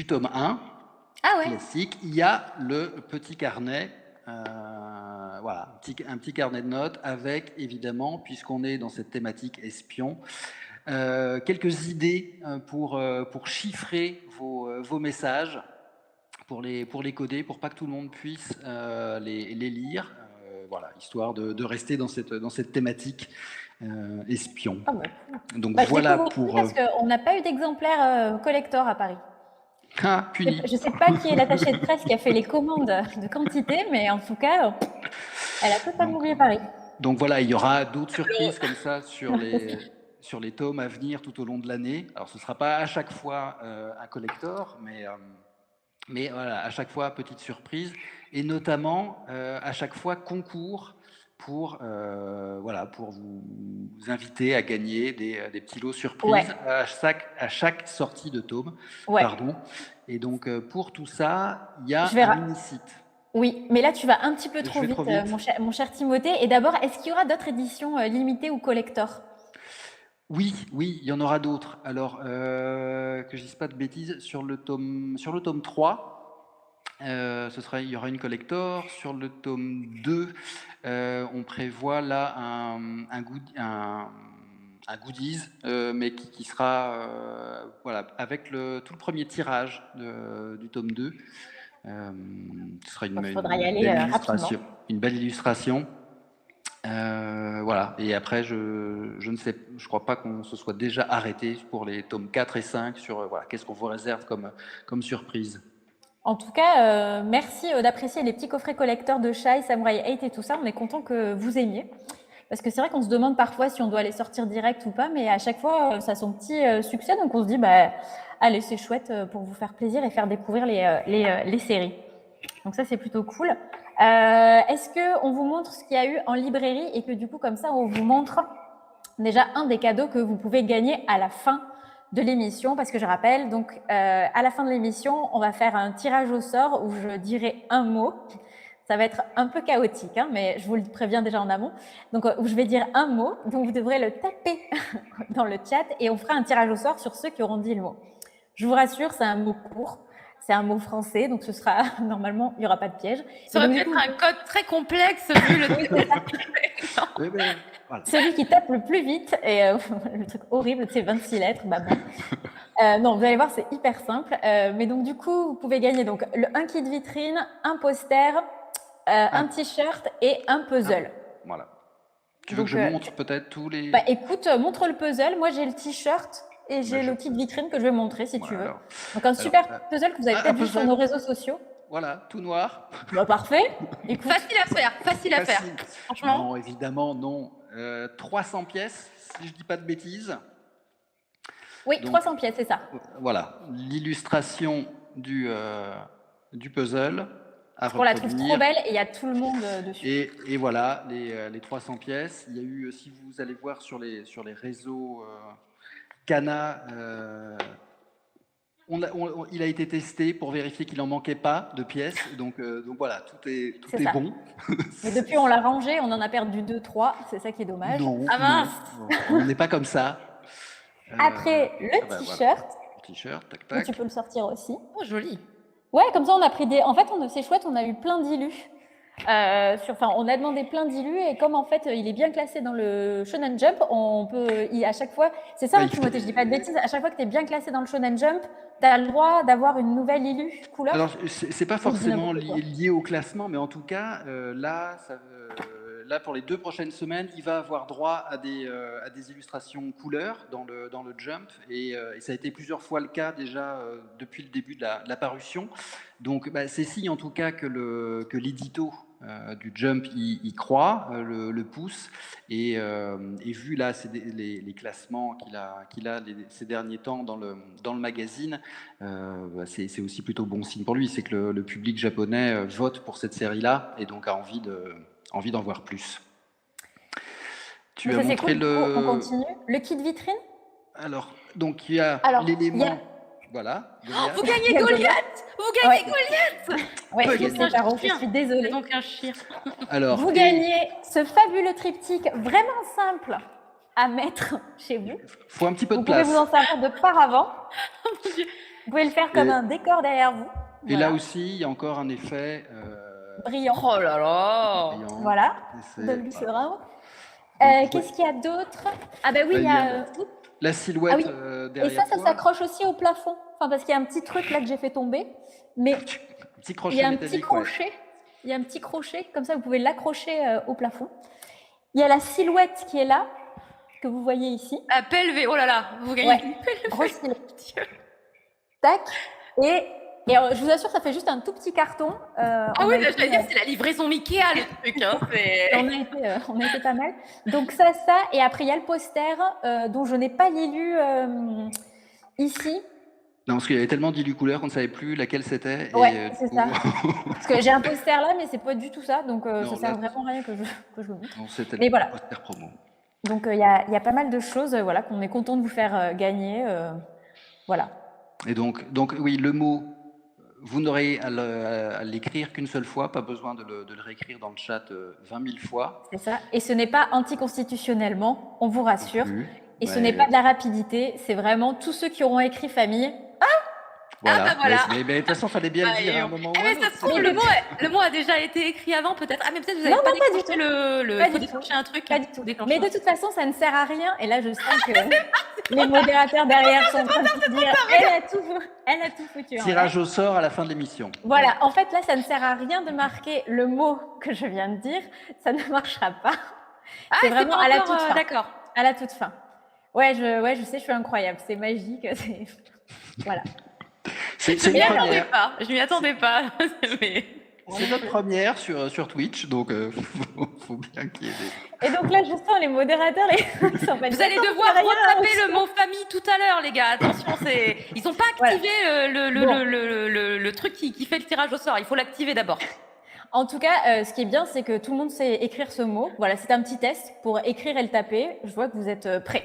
tome 1 classique, il y a le petit carnet, un petit carnet de notes avec, évidemment, puisqu'on est dans cette thématique espion, quelques idées pour chiffrer vos messages, pour les coder, pour pas que tout le monde puisse les lire, histoire de rester dans cette thématique espion. Donc voilà pour... Parce qu'on n'a pas eu d'exemplaire collector à Paris. Ah, puni. Je ne sais pas qui est l'attaché de presse qui a fait les commandes de quantité, mais en tout cas, elle a totalement oublié Paris. Donc voilà, il y aura d'autres surprises comme ça sur sur les tomes à venir tout au long de l'année. Alors, ce ne sera pas à chaque fois un collector, mais voilà, à chaque fois, petite surprise. Et notamment, à chaque fois, concours pour vous inviter à gagner des petits lots surprises Ouais. à chaque sortie de tome. Ouais. Pardon. Et donc, pour tout ça, il y a Je vais un mini-site. Oui, mais là, tu vas un petit peu Je trop vais vite, trop vite. mon cher Timothée. Et d'abord, est-ce qu'il y aura d'autres éditions limitées ou collector? Oui, il y en aura d'autres. Alors, que je dise pas de bêtises, sur le tome 3, il y aura une collector. Sur le tome 2, on prévoit là un goodies, mais qui sera voilà, avec tout le premier tirage du tome 2. Ce sera Il faudra y aller rapidement. Une belle illustration. Voilà. Et après, je ne sais, je crois pas qu'on se soit déjà arrêté pour les tomes 4 et 5 sur voilà, qu'est-ce qu'on vous réserve comme surprise. En tout cas, merci d'apprécier les petits coffrets collecteurs de Shai, Samurai 8 et tout ça. On est content que vous aimiez. Parce que c'est vrai qu'on se demande parfois si on doit les sortir direct ou pas, mais à chaque fois, ça a son petit succès. Donc on se dit, bah, allez, c'est chouette pour vous faire plaisir et faire découvrir les séries. Donc ça, c'est plutôt cool. Est-ce qu'on vous montre ce qu'il y a eu en librairie et que du coup, comme ça, on vous montre déjà un des cadeaux que vous pouvez gagner à la fin de l'émission, parce que je rappelle, donc à la fin de l'émission, on va faire un tirage au sort où je dirai un mot. Ça va être un peu chaotique, hein, mais je vous le préviens déjà en amont. Donc, je vais dire un mot, donc vous devrez le taper dans le chat et on fera un tirage au sort sur ceux qui auront dit le mot. Je vous rassure, c'est un mot court, c'est un mot français, donc ce sera normalement, il n'y aura pas de piège. Ça aurait pu être un code très complexe vu le Oui, mais, voilà. Celui qui tape le plus vite, et le truc horrible, c'est 26 lettres, bah bon. Non, vous allez voir, c'est hyper simple. Mais donc, du coup, vous pouvez gagner donc, un kit vitrine, un poster, un t-shirt et un puzzle. Voilà. Tu veux que je montre peut-être tous les... Bah écoute, montre le puzzle. Moi, j'ai le t-shirt et j'ai le kit vitrine que je vais montrer si tu veux. Alors, donc, un super puzzle que vous avez peut-être vu sur nos réseaux sociaux. Voilà, tout noir. Bah, parfait. Écoute. Facile à faire. Franchement. Non, évidemment, non. 300 pièces, si je dis pas de bêtises. Oui, donc, 300 pièces, c'est ça. Voilà, l'illustration du puzzle. On la trouve trop belle et il y a tout le monde dessus. Et voilà, les 300 pièces. Il y a eu, si vous allez voir sur les réseaux Cana, il a été testé pour vérifier qu'il n'en manquait pas de pièces. Donc voilà, tout est bon. Mais depuis, on l'a rangé, on en a perdu 2-3. C'est ça qui est dommage. Non, ah mince. On n'est pas comme ça. Après, le t-shirt. Voilà. Le t-shirt, tac, tac. Tu peux le sortir aussi. Oh, joli. Ouais, comme ça, on a pris des... En fait, c'est chouette, on a eu plein d'illus. On a demandé plein d'illus et comme en fait, il est bien classé dans le Shonen Jump, on peut, à chaque fois... C'est ça, Timothée, je dis pas de bêtises, à chaque fois que tu es bien classé dans le Shonen Jump, tu as le droit d'avoir une nouvelle illu couleur. Alors, c'est pas forcément lié au classement, mais en tout cas, là, pour les 2 prochaines semaines, il va avoir droit à des illustrations couleurs dans le Jump, et ça a été plusieurs fois le cas déjà depuis le début de la parution. Donc, c'est signe en tout cas que l'édito du Jump y croit, le pousse, et vu là les classements qu'il a ces derniers temps dans le magazine, c'est aussi plutôt bon signe pour lui. C'est que le public japonais vote pour cette série-là et donc a envie d'en voir plus. Tu as montré on continue. Le kit vitrine. Alors, donc il y a l'élément. Voilà. Vous gagnez Goliath. Vous gagnez Goliath. Oui, je suis désolée. Donc un chien. Alors, vous gagnez ce fabuleux triptyque vraiment simple à mettre chez vous. Faut un petit peu de place. Vous pouvez vous en servir de paravent. Vous pouvez le faire comme un décor derrière vous. Et là aussi, il y a encore un effet brillant. Oh là là. Brillant. Voilà. Dolby Surround. Qu'est-ce qu'il y a d'autre? Ah ben oui, il y a... La silhouette derrière. Et ça s'accroche aussi au plafond. Enfin, parce qu'il y a un petit truc là que j'ai fait tomber. Mais petit crochet il y a un petit crochet. Ouais. Il y a un petit crochet, comme ça vous pouvez l'accrocher au plafond. Il y a la silhouette qui est là, que vous voyez ici. La PLV, oh là là, vous gagnez une PLV. Grosse silhouette. Tac. Et Et je vous assure, ça fait juste un tout petit carton. Ah oui, je vais dire, c'est la livraison Mickey, le truc. Hein, on a été pas mal. Donc ça, et après il y a le poster dont je n'ai pas l'élu ici. Non, parce qu'il y avait tellement d'illus couleurs qu'on ne savait plus laquelle c'était. Ouais, c'est ça. Parce que j'ai un poster là, mais c'est pas du tout ça, donc ça sert vraiment à rien que je le montre. Non, c'était le poster promo. Donc il y a pas mal de choses, voilà, qu'on est content de vous faire gagner, voilà. Et donc oui, le mot, vous n'aurez à l'écrire qu'une seule fois, pas besoin de le réécrire dans le chat 20 000 fois. C'est ça. Et ce n'est pas anticonstitutionnellement, on vous rassure. Et ce n'est pas de la rapidité, c'est vraiment tous ceux qui auront écrit famille. Voilà. Ah bah voilà. Mais de toute façon, il fallait bien le dire à un moment ou à un autre. Ça se trouve, le mot a déjà été écrit avant, peut-être. Ah, mais peut-être vous n'avez pas déclenché il faut déclencher un truc. Pas du tout. Mais de toute façon, ça ne sert à rien. Et là, je sens que les modérateurs derrière sont en train de se dire elle a tout foutu. Tirage au sort à la fin de l'émission. Voilà. En fait, là, ça ne sert à rien de marquer le mot que je viens de dire. Ça ne marchera pas. C'est vraiment à la toute fin. D'accord. À la toute fin. Ouais, je sais, je suis incroyable. C'est magique. Voilà. Je m'y attendais pas. C'est notre première sur Twitch, donc faut bien qu'il y ait des... Et donc là, je sens les modérateurs, vous allez devoir retaper le mot famille tout à l'heure, les gars. Attention, ils n'ont pas activé le truc qui fait le tirage au sort. Il faut l'activer d'abord. En tout cas, ce qui est bien, c'est que tout le monde sait écrire ce mot. Voilà, c'est un petit test pour écrire et le taper. Je vois que vous êtes prêts.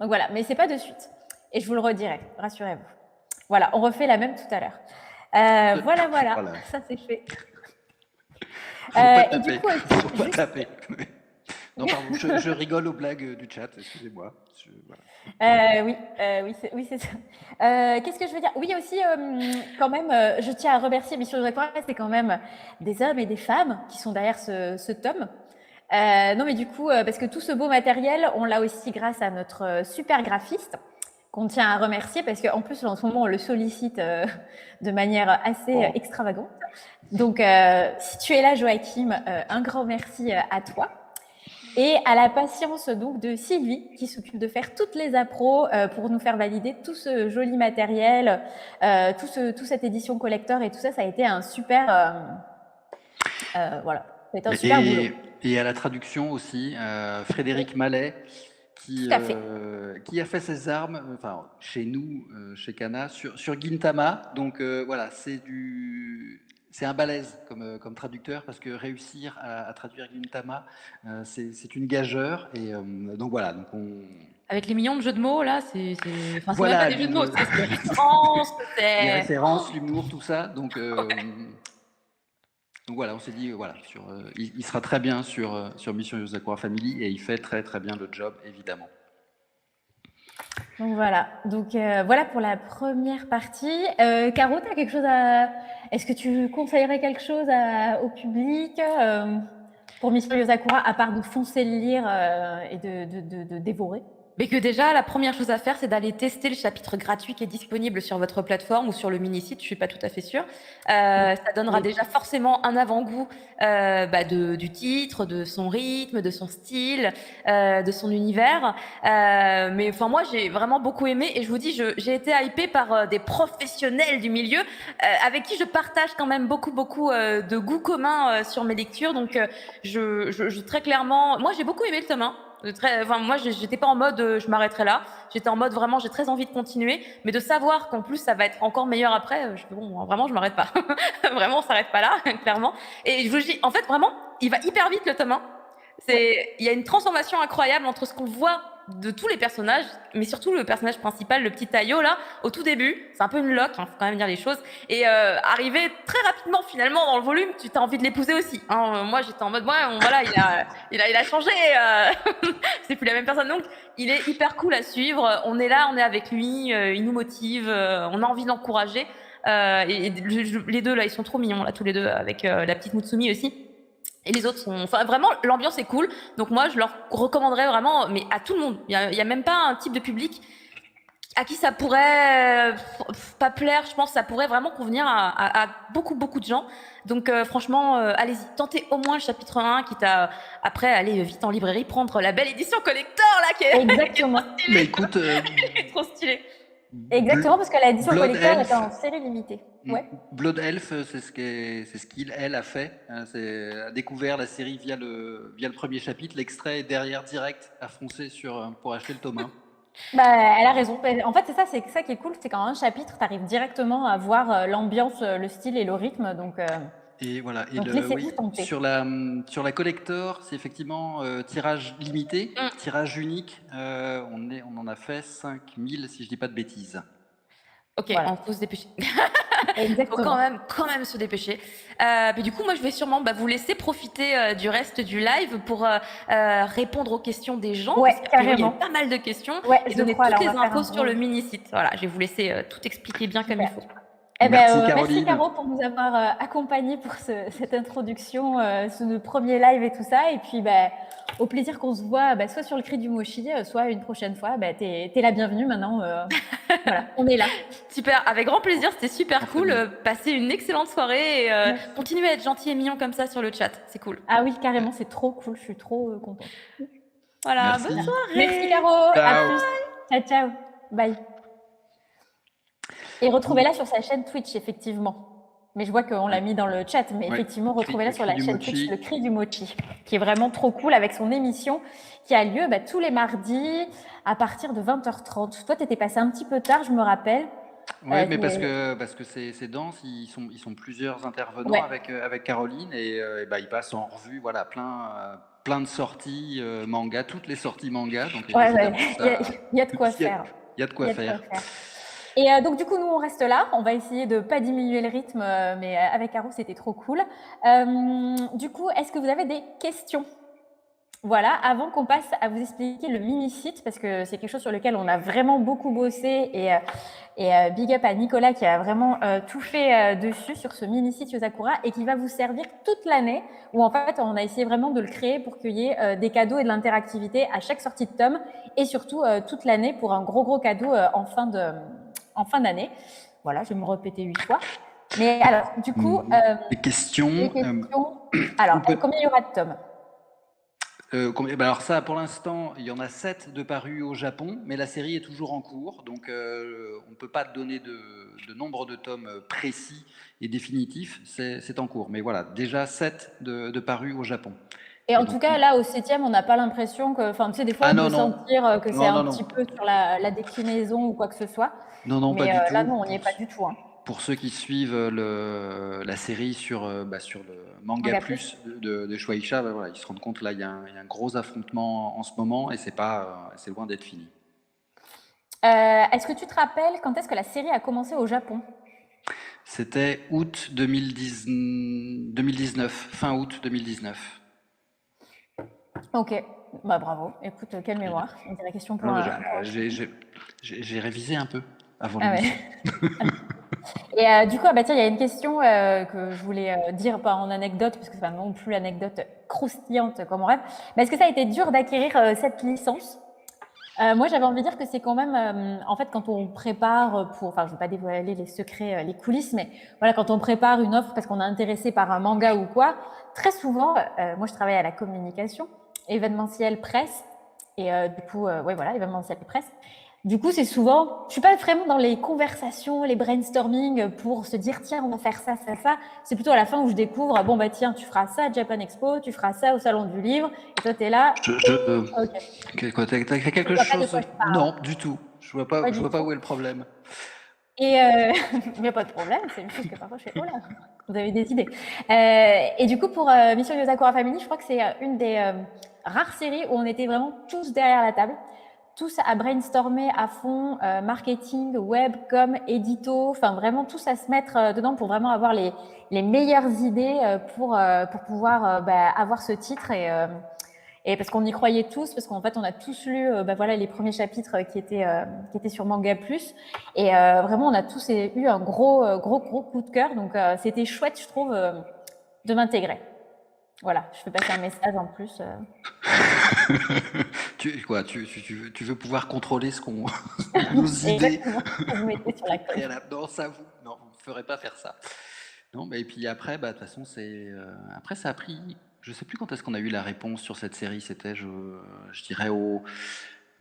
Donc voilà, mais c'est pas de suite. Et je vous le redirai, rassurez-vous. Voilà, on refait la même tout à l'heure. Voilà, ça c'est fait. Et du coup, faut pas taper. Non, pardon, je rigole aux blagues du chat, excusez-moi. Oui, c'est ça. Qu'est-ce que je veux dire? Oui, aussi, quand même, je tiens à remercier Mission Joseph Aqua, c'est quand même des hommes et des femmes qui sont derrière ce tome. Non, mais du coup, parce que tout ce beau matériel, on l'a aussi grâce à notre super graphiste, qu'on tient à remercier, parce qu'en plus, en ce moment, on le sollicite de manière assez extravagante. Donc, si tu es là, Joachim, un grand merci à toi. Et à la patience donc de Sylvie, qui s'occupe de faire toutes les appros pour nous faire valider tout ce joli matériel, toute cette édition collector et tout ça, ça a été un super... voilà, ça a été un super boulot. Et à la traduction aussi, Frédéric Mallet, qui a fait ses armes, enfin chez nous, chez Kana, sur Gintama. Donc voilà, c'est un balèze comme traducteur, parce que réussir à traduire Gintama, c'est une gageure. Et donc voilà. Donc avec les millions de jeux de mots, là, c'est voilà, même pas des jeux de mots, c'est des références, les références, l'humour, tout ça. Donc voilà, on s'est dit, voilà, il sera très bien sur Mission Yu Sakura Family, et il fait très très bien le job, évidemment. Donc voilà, voilà pour la première partie. Caro, tu as quelque chose à... Est-ce que tu conseillerais quelque chose au public pour Mission Yu Sakura, à part de foncer le lire et de dévorer? Mais que déjà, la première chose à faire, c'est d'aller tester le chapitre gratuit qui est disponible sur votre plateforme ou sur le mini-site, je suis pas tout à fait sûre. Ça donnera déjà forcément un avant-goût du titre, de son rythme, de son style, de son univers. Mais enfin, moi, j'ai vraiment beaucoup aimé, et je vous dis, j'ai été hypée par des professionnels du milieu avec qui je partage quand même beaucoup de goûts communs sur mes lectures. Donc, je très clairement... Moi, j'ai beaucoup aimé le tome 1. Moi, j'étais pas en mode je m'arrêterai là. J'étais en mode vraiment, j'ai très envie de continuer, mais de savoir qu'en plus ça va être encore meilleur après. Vraiment, je m'arrête pas. Vraiment, on s'arrête pas là, clairement. Et je vous dis, en fait, vraiment, il va hyper vite le tome 1. Il y a une transformation incroyable entre ce qu'on voit de tous les personnages, mais surtout le personnage principal, le petit Taio là, au tout début, c'est un peu une loque, faut quand même dire les choses, et arriver très rapidement finalement dans le volume, tu as envie de l'épouser aussi. Moi j'étais en mode, voilà, il a changé, c'est plus la même personne, donc il est hyper cool à suivre. On est là, on est avec lui, il nous motive, on a envie de l'encourager, et les deux là, ils sont trop mignons là, tous les deux, avec la petite Mutsumi aussi. Et les autres sont... Enfin, vraiment, l'ambiance est cool. Donc moi, je leur recommanderais vraiment, mais à tout le monde. Il y a même pas un type de public à qui ça pourrait pas plaire. Je pense que ça pourrait vraiment convenir à beaucoup de gens. Donc franchement, allez-y, tentez au moins le chapitre 1, quitte à après aller vite en librairie prendre la belle édition collector là qui est... Exactement. Mais écoute, elle est trop stylée. Exactement, parce que l'édition Blood collector est Elf. en série limitée. Ouais. Blood Elf, c'est ce qu'il, elle, a fait. A découvert la série via le premier chapitre. L'extrait est derrière direct à foncer pour acheter le tome 1. Bah, elle a raison. En fait, c'est ça qui est cool, c'est qu'en un chapitre, tu arrives directement à voir l'ambiance, le style et le rythme. Donc Et voilà. Et laissez-vous tenter. sur la collector, c'est effectivement tirage limité, tirage unique. On en a fait 5000, si je dis pas de bêtises. Ok, Voilà. on faut se dépêcher. Exactement. Faut quand même se dépêcher. Mais du coup, moi, je vais sûrement vous laisser profiter du reste du live pour répondre aux questions des gens. Ouais, parce qu'à priori, il y a eu carrément. pas mal de questions. Ouais, Et je donner crois. toutes Alors, les on va faire infos sur le mini-site. Voilà, je vais vous laisser tout expliquer bien comme il faut. Eh ben, Merci, merci Caroline. Caro pour nous avoir accompagnés pour cette introduction, ce premier live et tout ça. Et puis, au plaisir qu'on se voit soit sur le Cri du Mochi, soit une prochaine fois. T'es la bienvenue maintenant. Voilà, on est là. Super, avec grand plaisir, c'était super cool. bien. Passez une excellente soirée et continuez à être gentil et mignon comme ça sur le chat, c'est cool. Ah oui, carrément, c'est trop cool. Je suis trop contente. Voilà, Merci. bonne soirée. Merci Caro. Ciao. À plus. Ciao, ciao. Bye. Et retrouvez-la sur sa chaîne Twitch, effectivement. Mais je vois qu'on l'a mis dans le chat, mais Ouais. effectivement, retrouvez-la Le sur Cri la du chaîne Mochi. Twitch, le Cri du Mochi, qui est vraiment trop cool avec son émission qui a lieu tous les mardis à partir de 20h30. Toi, tu étais passé un petit peu tard, je me rappelle. Oui, mais parce que c'est dense, ils sont plusieurs intervenants avec Caroline et ils passent en revue plein de sorties manga, toutes les sorties manga. Donc Ouais, évidemment, il y a de quoi faire. Il y a de quoi faire. Et donc du coup, nous, on reste là. On va essayer de pas diminuer le rythme, mais avec Caro, c'était trop cool. Du coup, est-ce que vous avez des questions ? Voilà, avant qu'on passe à vous expliquer le mini-site, parce que c'est quelque chose sur lequel on a vraiment beaucoup bossé et big up à Nicolas qui a vraiment tout fait dessus sur ce mini-site Yozakura et qui va vous servir toute l'année, où en fait on a essayé vraiment de le créer pour qu'il y ait des cadeaux et de l'interactivité à chaque sortie de tome et surtout toute l'année pour un gros cadeau en fin d'année. Voilà, je vais me répéter 8 fois. Mais alors, du coup... les questions. Alors, combien il y aura de tomes ? Alors ça, pour l'instant, il y en a 7 de parus au Japon, mais la série est toujours en cours, donc on ne peut pas donner de nombre de tomes précis et définitifs, c'est en cours. Mais voilà, déjà 7 de parus au Japon. Et en tout cas, là, au 7e, on n'a pas l'impression que... Enfin, tu sais, des fois, on peut sentir que c'est un petit peu sur la déclinaison ou quoi que ce soit. Non, mais pas du tout. Là, non, on n'y est pas du tout. Hein. Pour ceux qui suivent la série sur le Manga Plus de Shueisha, voilà, ils se rendent compte, là, il y a un gros affrontement en ce moment et c'est loin d'être fini. Est-ce que tu te rappelles quand est-ce que la série a commencé au Japon ? C'était août 2019, fin août 2019. Ok, bravo. Écoute, quelle mémoire. On dirait question pour j'ai révisé un peu avant l'émission. Et du coup, tiens, il y a une question que je voulais dire, pas en anecdote, parce que c'est pas non plus l'anecdote croustillante comme on rêve. Mais est-ce que ça a été dur d'acquérir cette licence ? Moi, j'avais envie de dire que c'est quand même, en fait, quand on prépare je ne vais pas dévoiler les secrets, les coulisses, mais voilà, quand on prépare une offre parce qu'on est intéressé par un manga ou quoi, très souvent, moi, je travaille à la communication, événementiel presse, et du coup, événementiel presse. Du coup, c'est souvent, je suis pas vraiment dans les conversations, les brainstorming pour se dire, tiens, on va faire ça. C'est plutôt à la fin où je découvre, tiens, tu feras ça à Japan Expo, tu feras ça au Salon du Livre, et toi, t'es là. Quoi, t'as fait quelque chose ? Non, du tout. Je vois pas où est le problème. Et il n'y a pas de problème, c'est juste que parfois je fais, oh là, vous avez des idées. Et du coup, pour Mission Yozakura Family, je crois que c'est une des rares séries où on était vraiment tous derrière la table, tous à brainstormer à fond, marketing, web, com, édito, enfin vraiment tous à se mettre dedans pour vraiment avoir les meilleures idées pour pouvoir avoir ce titre et parce qu'on y croyait tous, parce qu'en fait on a tous lu les premiers chapitres qui étaient sur Manga Plus et vraiment on a tous eu un gros coup de cœur, donc c'était chouette je trouve de m'intégrer. Voilà, je fais passer un message en plus. Tu veux pouvoir contrôler nos idées. Vous mettez sur la colle. Non, vous ne ferez pas faire ça. Non, et puis après, de toute façon, après ça a pris. Je sais plus quand est-ce qu'on a eu la réponse sur cette série. C'était, je dirais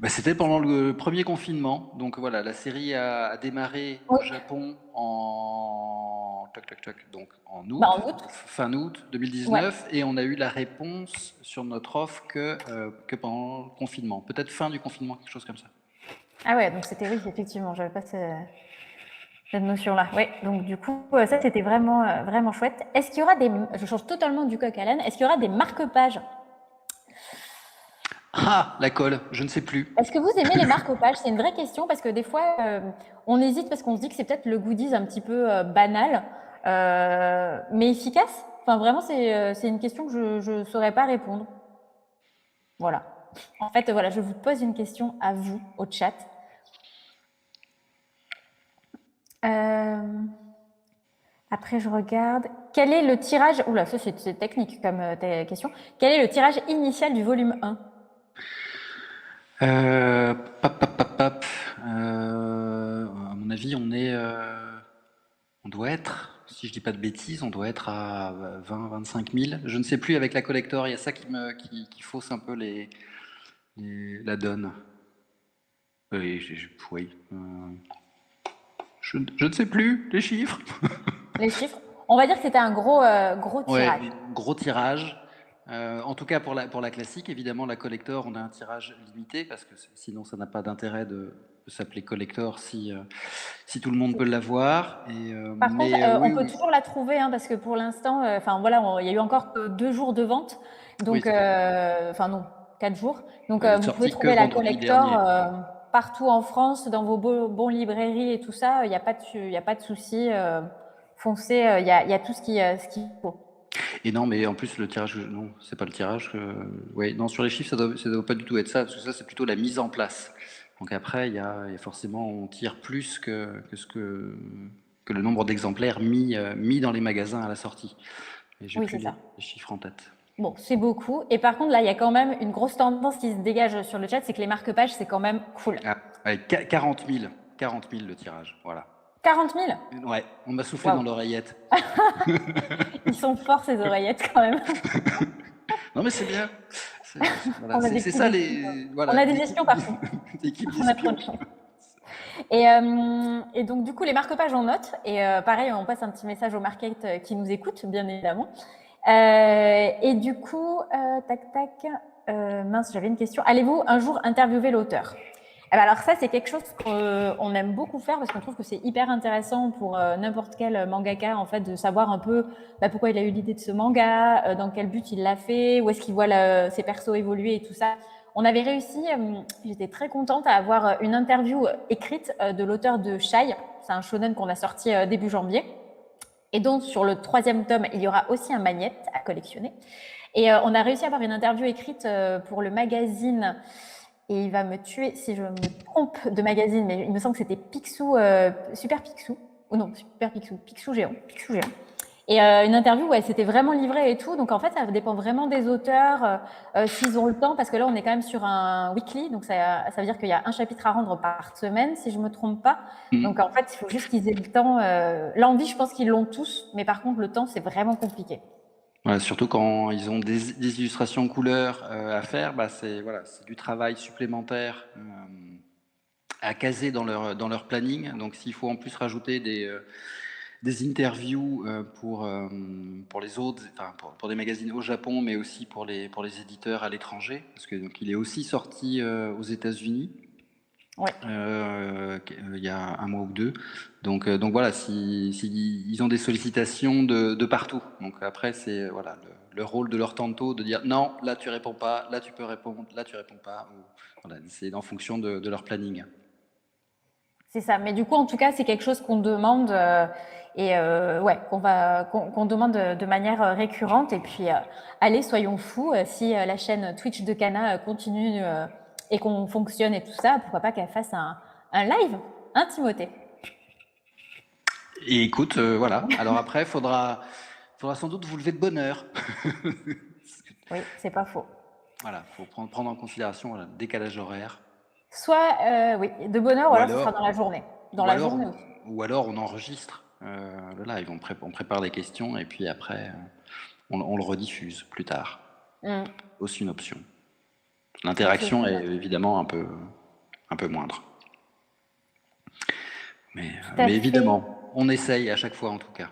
Bah, c'était pendant le premier confinement. Donc voilà, la série a démarré Oui, au Japon en toc, toc, toc, donc en bah, août, en août. fin août Ouais. 2019, et on a eu la réponse sur notre offre que pendant le confinement. Peut-être fin du confinement, quelque chose comme ça. Ah ouais, donc c'était oui, effectivement, j'avais pas cette notion-là. Oui, donc du coup, ça c'était vraiment, vraiment chouette. Est-ce qu'il y aura des, je change totalement du coq à l'âne, est-ce qu'il y aura des marque-pages? Ah, la colle, je ne sais plus. Est-ce que vous aimez les marque-pages? C'est une vraie question parce que des fois, on hésite parce qu'on se dit que c'est peut-être le goodies un petit peu banal, mais efficace. Enfin, vraiment, c'est une question que je ne saurais pas répondre. Voilà. En fait, voilà, je vous pose une question à vous, au chat. Après, je regarde. Quel est le tirage... Oula, ça c'est technique comme question. Quel est le tirage initial du volume 1? Pap, pap, pap, pap. À mon avis, on doit être, si je dis pas de bêtises, on doit être à 20, 25 000. Je ne sais plus avec la collector, il y a ça qui fausse un peu la donne. Oui, oui. Je ne sais plus les chiffres. Les chiffres. On va dire que c'était un gros Ouais, tirage. gros tirage. En tout cas pour la classique, évidemment la collector, on a un tirage limité parce que sinon ça n'a pas d'intérêt de s'appeler collector si tout le monde peut l'avoir. Par contre, Oui, on peut oui, toujours la trouver hein, parce que pour l'instant, enfin voilà, il y a eu encore que 2 jours de vente. oui, Donc, c'est ça. enfin non, 4 jours. Donc, Elle est vous pouvez sortie que trouver la vendredi collector dernier. partout en France, dans vos bons librairies et tout ça. Il n'y a pas de souci. Foncez, il y a tout ce qu'il faut. Et non, mais en plus le tirage, non, c'est pas le tirage. Ouais, non, sur les chiffres, ça doit pas du tout être ça, parce que ça c'est plutôt la mise en place. Donc après, il y a forcément, on tire plus que le nombre d'exemplaires mis dans les magasins à la sortie. Et j'ai Oui, plus c'est ça. les chiffres en tête. Bon, c'est beaucoup. Et par contre, là, il y a quand même une grosse tendance qui se dégage sur le chat, c'est que les marque-pages, c'est quand même cool. Ah, ouais, 40 000, 40 000 le tirage, voilà. 40 000? Ouais, on m'a soufflé dans Waouh. l'oreillette. Ils sont forts, ces oreillettes, quand même. Non mais c'est bien. Voilà, On a des c'est petits ça espions. On voilà, a des espions partout. l'équipe On a trop de d'espions. chance. Et donc, du coup, les marque-pages, on note. Et pareil, on passe un petit message au market qui nous écoute, bien évidemment. Et du coup, tac, tac. Mince, j'avais une question. Allez-vous un jour interviewer l'auteur? Eh ben alors ça, c'est quelque chose qu'on aime beaucoup faire parce qu'on trouve que c'est hyper intéressant pour n'importe quel mangaka, en fait, de savoir un peu pourquoi il a eu l'idée de ce manga, dans quel but il l'a fait, où est-ce qu'il voit ses persos évoluer et tout ça. On avait réussi, j'étais très contente à avoir une interview écrite de l'auteur de Shy. C'est un shonen qu'on a sorti début janvier. Et donc, sur le 3e tome, il y aura aussi un magnète à collectionner. Et on a réussi à avoir une interview écrite pour le magazine, et il va me tuer si je me trompe de magazine, mais il me semble que c'était Picsou, Super Picsou, ou non, Super Picsou, Picsou Géant. Et une interview où elle s'était vraiment livrée et tout. Donc en fait, ça dépend vraiment des auteurs, s'ils ont le temps, parce que là, on est quand même sur un weekly, donc ça veut dire qu'il y a un chapitre à rendre par semaine, si je me trompe pas. Donc en fait, il faut juste qu'ils aient le temps. L'envie, je pense qu'ils l'ont tous, mais par contre, le temps, c'est vraiment compliqué. Ouais, surtout quand ils ont des illustrations couleurs à faire, c'est voilà, c'est du travail supplémentaire à caser dans leur planning. Donc s'il faut en plus rajouter des interviews pour les autres, enfin pour des magazines au Japon, mais aussi pour les éditeurs à l'étranger, parce que donc il est aussi sorti aux États-Unis. Ouais. Il y a un mois ou deux. Donc voilà, ils ont des sollicitations de partout. Donc après, c'est voilà, le rôle de leur tanto de dire non, là tu réponds pas, là tu peux répondre, là tu réponds pas. Voilà, c'est en fonction de leur planning. C'est ça. Mais du coup, en tout cas, c'est quelque chose qu'on demande ouais, qu'on demande de manière récurrente. Et puis, allez, soyons fous. Si la chaîne Twitch de Kana continue et qu'on fonctionne et tout ça, pourquoi pas qu'elle fasse un live, hein, Timothée? Et écoute, voilà. Alors après, faudra sans doute vous lever de bonne heure. Oui, c'est pas faux. Voilà, faut prendre en considération voilà, le décalage horaire. Soit, oui, de bonne heure, ou alors ce sera dans la journée. Dans la journée aussi. Ou alors on enregistre le live, on prépare des questions et puis après on le rediffuse plus tard. Aussi une option. L'interaction Ok, est évidemment un peu moindre. Mais, tout à mais fait. évidemment, on essaye à chaque fois en tout cas.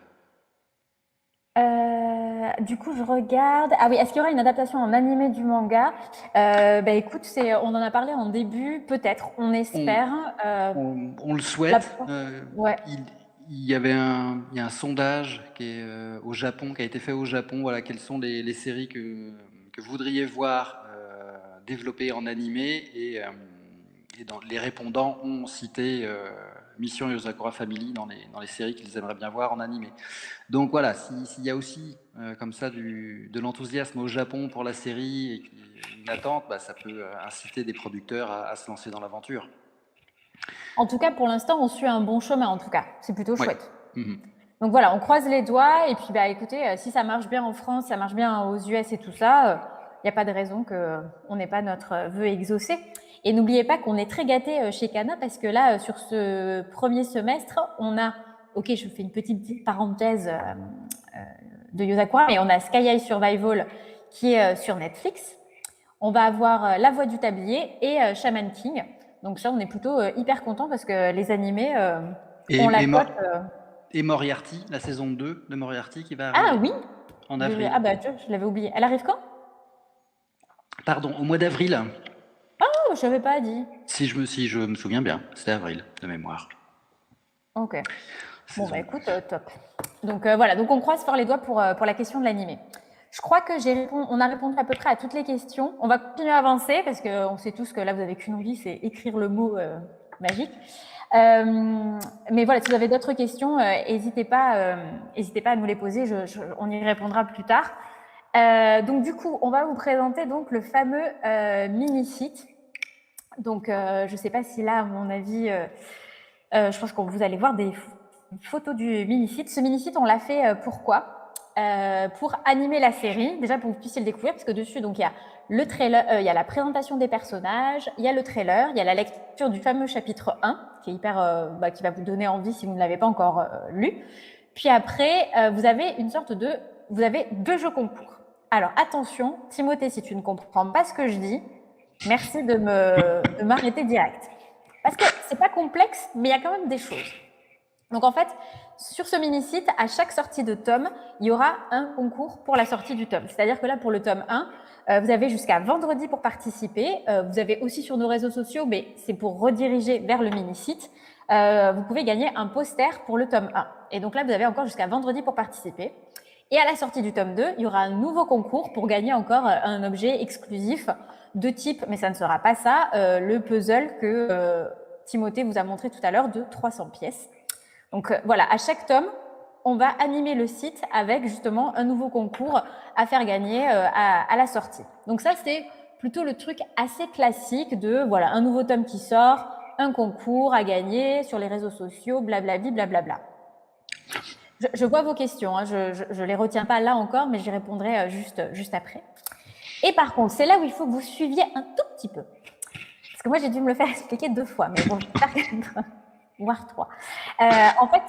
Du coup, je regarde. Ah oui, est-ce qu'il y aura une adaptation en animé du manga? Bah écoute, on en a parlé en début, peut-être, on On, espère. on le La... souhaite. Ouais. Il y a un sondage qui est au Japon, qui a été fait au Japon. Voilà, quelles sont les séries que vous voudriez voir développées en animé et les répondants ont cité Mission Yozakura Family dans les séries qu'ils aimeraient bien voir en animé. Donc voilà, s'il y a aussi comme ça de l'enthousiasme au Japon pour la série et une attente, bah, ça peut inciter des producteurs à se lancer dans l'aventure. En tout cas, pour l'instant, on suit un bon chemin, en tout cas. C'est plutôt Oui. chouette. Donc voilà, on croise les doigts. Et puis, bah, écoutez, si ça marche bien en France, ça marche bien aux US et tout ça, il n'y a pas de raison qu'on n'ait pas notre vœu exaucé. Et n'oubliez pas qu'on est très gâtés chez Kana parce que là, sur ce premier semestre, on a, ok, je fais une petite parenthèse de Yozakura, mais on a Sky High Survival qui est sur Netflix. On va avoir La Voix du Tablier et Shaman King. Donc ça, on est plutôt hyper content parce que les animés, Et, on la et, cote. et Moriarty, la saison 2 de Moriarty qui va Ah arriver oui, en avril. ah bah je l'avais oublié. Elle arrive quand? Pardon, au mois d'avril, Oh, je n'avais pas dit. si je me souviens bien, c'était avril de mémoire. Ok. Bon Saison bah 2. écoute, top. Donc voilà, donc on croise fort les doigts pour la question de l'animé. Je crois que on a répondu à peu près à toutes les questions. On va continuer à avancer parce qu'on sait tous que là, vous n'avez qu'une envie, c'est écrire le mot magique. Mais voilà, si vous avez d'autres questions, n'hésitez pas à nous les poser. On y répondra plus tard. Donc du coup, on va vous présenter donc le fameux mini-site. Donc je ne sais pas si là, à mon avis, je pense que vous allez voir des photos du mini-site. Ce mini-site, on l'a fait pourquoi pour animer la série, déjà pour que vous puissiez le découvrir, parce que dessus, donc il y a le trailer, il y a la présentation des personnages, il y a le trailer, il y a la lecture du fameux chapitre 1, qui est hyper, qui va vous donner envie si vous ne l'avez pas encore lu. Puis après, vous avez deux jeux concours. Alors attention, Timothée, si tu ne comprends pas ce que je dis, merci de m'arrêter direct. Parce que c'est pas complexe, mais il y a quand même des choses. Donc en fait, sur ce mini-site, à chaque sortie de tome, il y aura un concours pour la sortie du tome. C'est-à-dire que là, pour le tome 1, vous avez jusqu'à vendredi pour participer. Vous avez aussi sur nos réseaux sociaux, mais c'est pour rediriger vers le mini-site. Vous pouvez gagner un poster pour le tome 1. Et donc là, vous avez encore jusqu'à vendredi pour participer. Et à la sortie du tome 2, il y aura un nouveau concours pour gagner encore un objet exclusif de type, mais ça ne sera pas ça, le puzzle que Timothée vous a montré tout à l'heure de 300 pièces. Donc voilà, à chaque tome, on va animer le site avec justement un nouveau concours à faire gagner à la sortie. Donc ça, c'est plutôt le truc assez classique de voilà, un nouveau tome qui sort, un concours à gagner sur les réseaux sociaux, blablabli, blablabla. Je vois vos questions, hein, je les retiens pas là encore, mais j'y répondrai juste après. Et par contre, c'est là où il faut que vous suiviez un tout petit peu. Parce que moi, j'ai dû me le faire expliquer 2 fois, mais bon, je vais faire voire 3. En fait,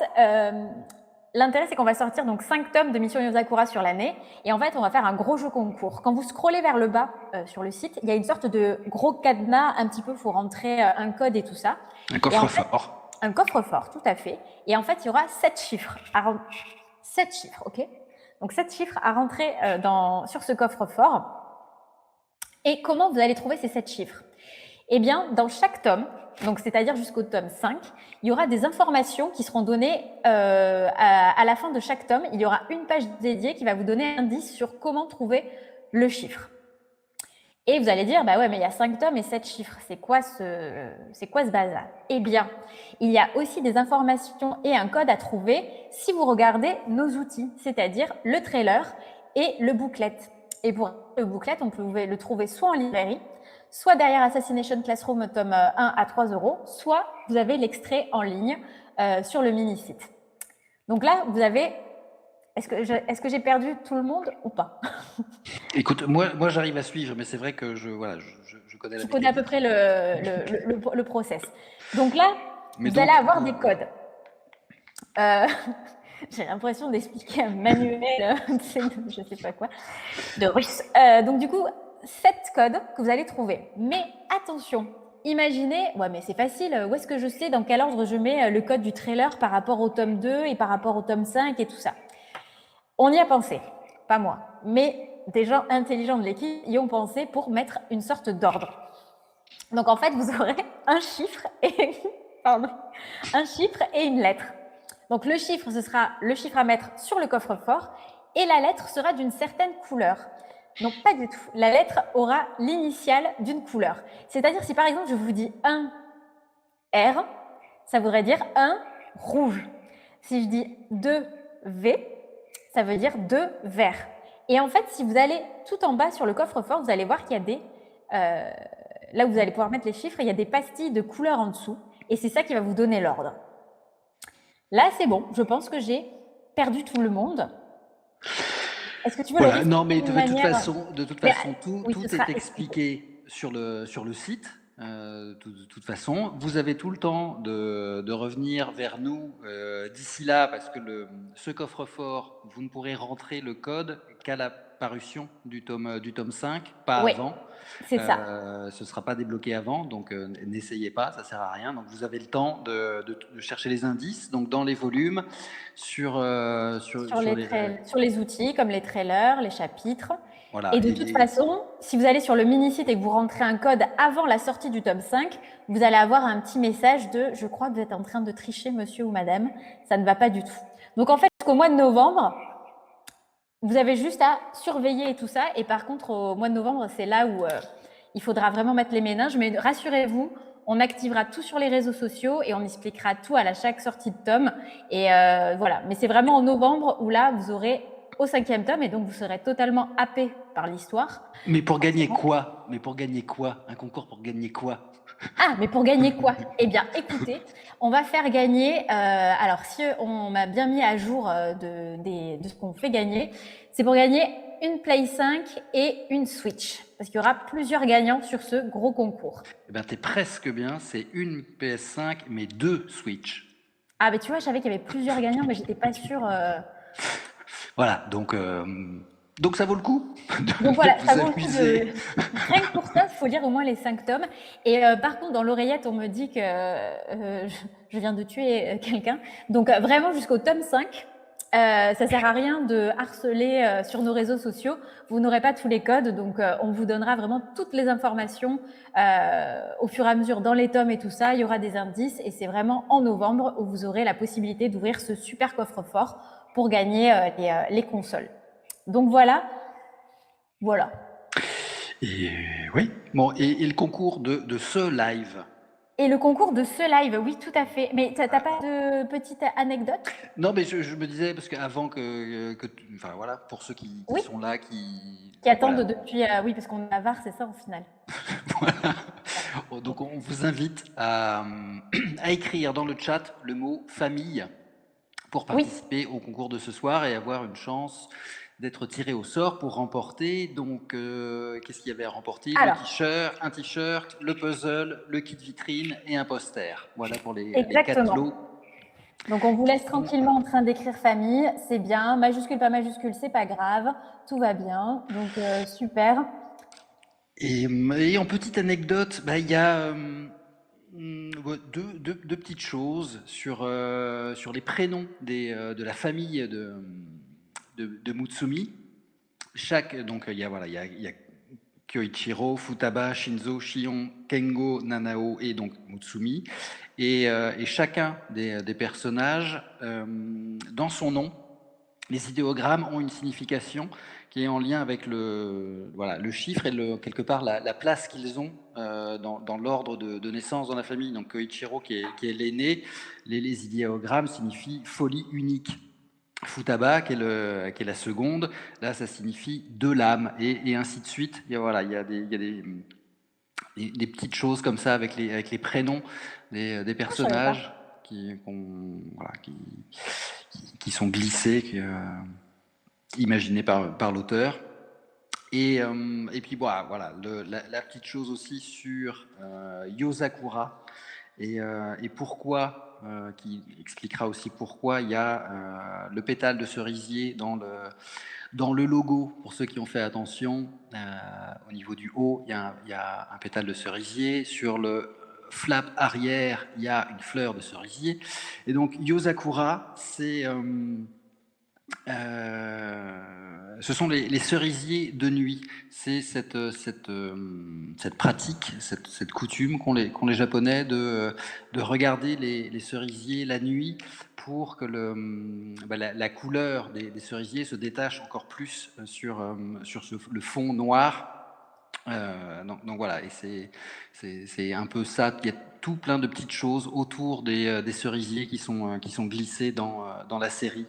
l'intérêt, c'est qu'on va sortir donc 5 tomes de Mission Yozakura sur l'année. Et en fait, on va faire un gros jeu concours. Quand vous scrollez vers le bas sur le site, il y a une sorte de gros cadenas, un petit peu, il faut rentrer un code et tout ça. Un coffre-fort. Un coffre-fort, tout à fait. Et en fait, il y aura 7 chiffres. 7 chiffres, ok? Donc 7 chiffres à rentrer sur ce coffre-fort. Et comment vous allez trouver ces 7 chiffres? Eh bien, dans chaque tome, donc c'est-à-dire jusqu'au tome 5, il y aura des informations qui seront données à la fin de chaque tome. Il y aura une page dédiée qui va vous donner un indice sur comment trouver le chiffre. Et vous allez dire, bah ouais, mais il y a 5 tomes et 7 chiffres. C'est quoi ce bazar? Eh bien, il y a aussi des informations et un code à trouver si vous regardez nos outils, c'est-à-dire le trailer et le booklet. Et pour le booklet, on peut le trouver soit en librairie, soit derrière Assassination Classroom tome 1 à 3 €, soit vous avez l'extrait en ligne sur le mini-site. Donc là, vous avez... Est-ce que j'ai perdu tout le monde ou pas? Écoute, moi j'arrive à suivre, mais c'est vrai que je connais la mécanique. Tu connais à peu près le process. Donc là, Mais vous allez avoir des codes. J'ai l'impression d'expliquer un manuel, je sais pas quoi, de russe. Donc du coup, 7 codes que vous allez trouver. Mais attention, imaginez, ouais mais c'est facile, où est-ce que je sais dans quel ordre je mets le code du trailer par rapport au tome 2 et par rapport au tome 5 et tout ça. On y a pensé, pas moi, mais des gens intelligents de l'équipe y ont pensé pour mettre une sorte d'ordre. Donc en fait, vous aurez un chiffre et un chiffre et une lettre. Donc le chiffre, ce sera le chiffre à mettre sur le coffre-fort et la lettre sera d'une certaine couleur. Donc pas du tout. La lettre aura l'initiale d'une couleur. C'est-à-dire si par exemple je vous dis 1 R, ça voudrait dire 1 rouge. Si je dis 2 V, ça veut dire 2 vert. Et en fait, si vous allez tout en bas sur le coffre-fort, vous allez voir qu'il y a des... là où vous allez pouvoir mettre les chiffres, il y a des pastilles de couleurs en dessous. Et c'est ça qui va vous donner l'ordre. Là, c'est bon. Je pense que j'ai perdu tout le monde. Est-ce que tu veux Voilà, le non, mais de manière... toute façon, tout oui, ce sera est expliqué sur le site. De toute façon, vous avez tout le temps de revenir vers nous d'ici là, parce que ce coffre-fort, vous ne pourrez rentrer le code qu'à la parution du tome 5, pas Oui, avant. c'est ça. Ce ne sera pas débloqué avant, donc n'essayez pas, ça ne sert à rien. Donc vous avez le temps de chercher les indices, donc dans les volumes, sur les outils, comme les trailers, les chapitres. Voilà, et de toute façon, si vous allez sur le mini-site et que vous rentrez un code avant la sortie du tome 5, vous allez avoir un petit message de « Je crois que vous êtes en train de tricher, monsieur ou madame. Ça ne va pas du tout. » Donc en fait, jusqu'au mois de novembre, vous avez juste à surveiller et tout ça. Et par contre, au mois de novembre, c'est là où il faudra vraiment mettre les méninges. Mais rassurez-vous, on activera tout sur les réseaux sociaux et on expliquera tout à chaque sortie de tome. Et voilà. Mais c'est vraiment en novembre où là, vous aurez au 5e tome et donc vous serez totalement happé par l'histoire. Mais pour gagner quoi? Un concours pour gagner quoi? Ah, mais pour gagner quoi? Eh bien, écoutez, on va faire gagner, alors si on m'a bien mis à jour de ce qu'on fait gagner, c'est pour gagner une Play 5 et une Switch, parce qu'il y aura plusieurs gagnants sur ce gros concours. Eh bien, t'es presque bien, c'est une PS5, mais 2 Switch. Ah, mais tu vois, je savais qu'il y avait plusieurs gagnants, mais j'étais pas sûre... Voilà, donc ça vaut le coup. Donc voilà, ça vaut le coup de... Rien que pour ça, il faut lire au moins les 5 tomes. Et par contre, dans l'oreillette, on me dit que je viens de tuer quelqu'un. Donc vraiment, jusqu'au tome 5, ça sert à rien de harceler sur nos réseaux sociaux. Vous n'aurez pas tous les codes, donc on vous donnera vraiment toutes les informations au fur et à mesure dans les tomes et tout ça. Il y aura des indices et c'est vraiment en novembre où vous aurez la possibilité d'ouvrir ce super coffre-fort pour gagner les consoles. Donc voilà. Et oui, bon, et le concours de ce live. Et le concours de ce live, oui, tout à fait. Mais t'as pas de petite anecdote? Non, mais je me disais, parce qu'avant enfin voilà, pour ceux qui sont là, qui attendent depuis... oui, parce qu'on a VAR, c'est ça, au final. Voilà. Donc on vous invite à écrire dans le chat le mot famille pour participer au concours de ce soir et avoir une chance d'être tiré au sort pour remporter. Donc, qu'est-ce qu'il y avait à remporter? Un t-shirt, le puzzle, le kit vitrine et un poster. Voilà pour les 4 lots. Donc, on vous laisse tranquillement en train d'écrire famille. C'est bien. Majuscule, pas majuscule, c'est pas grave. Tout va bien. Donc, super. Et en petite anecdote, il y a deux petites choses sur les prénoms de la famille de Mutsumi. Donc il y a Kyoichiro, Futaba, Shinzo, Shion, Kengo, Nanao et donc Mutsumi. Et chacun des personnages, dans son nom, les idéogrammes ont une signification qui est en lien avec le chiffre et quelque part la place qu'ils ont dans l'ordre de naissance dans la famille. Donc Koichiro, qui est l'aîné, les idéogrammes signifient folie unique. Futaba, qui est la seconde, là ça signifie deux lames, et ainsi de suite. Il y a des petites choses comme ça avec les prénoms des personnages qui sont glissés, imaginés par l'auteur. Et puis voilà, la petite chose aussi sur Yozakura et pourquoi qui expliquera aussi pourquoi il y a le pétale de cerisier dans le logo. Pour ceux qui ont fait attention, au niveau du haut, il y a un pétale de cerisier. Sur le flap arrière, il y a une fleur de cerisier. Et donc Yozakura, ce sont les cerisiers de nuit. C'est cette pratique, cette coutume qu'ont les Japonais de regarder les cerisiers la nuit pour que la couleur des cerisiers se détache encore plus sur le fond noir. Donc voilà, et c'est un peu ça. Il y a tout plein de petites choses autour des cerisiers qui sont glissés dans la série.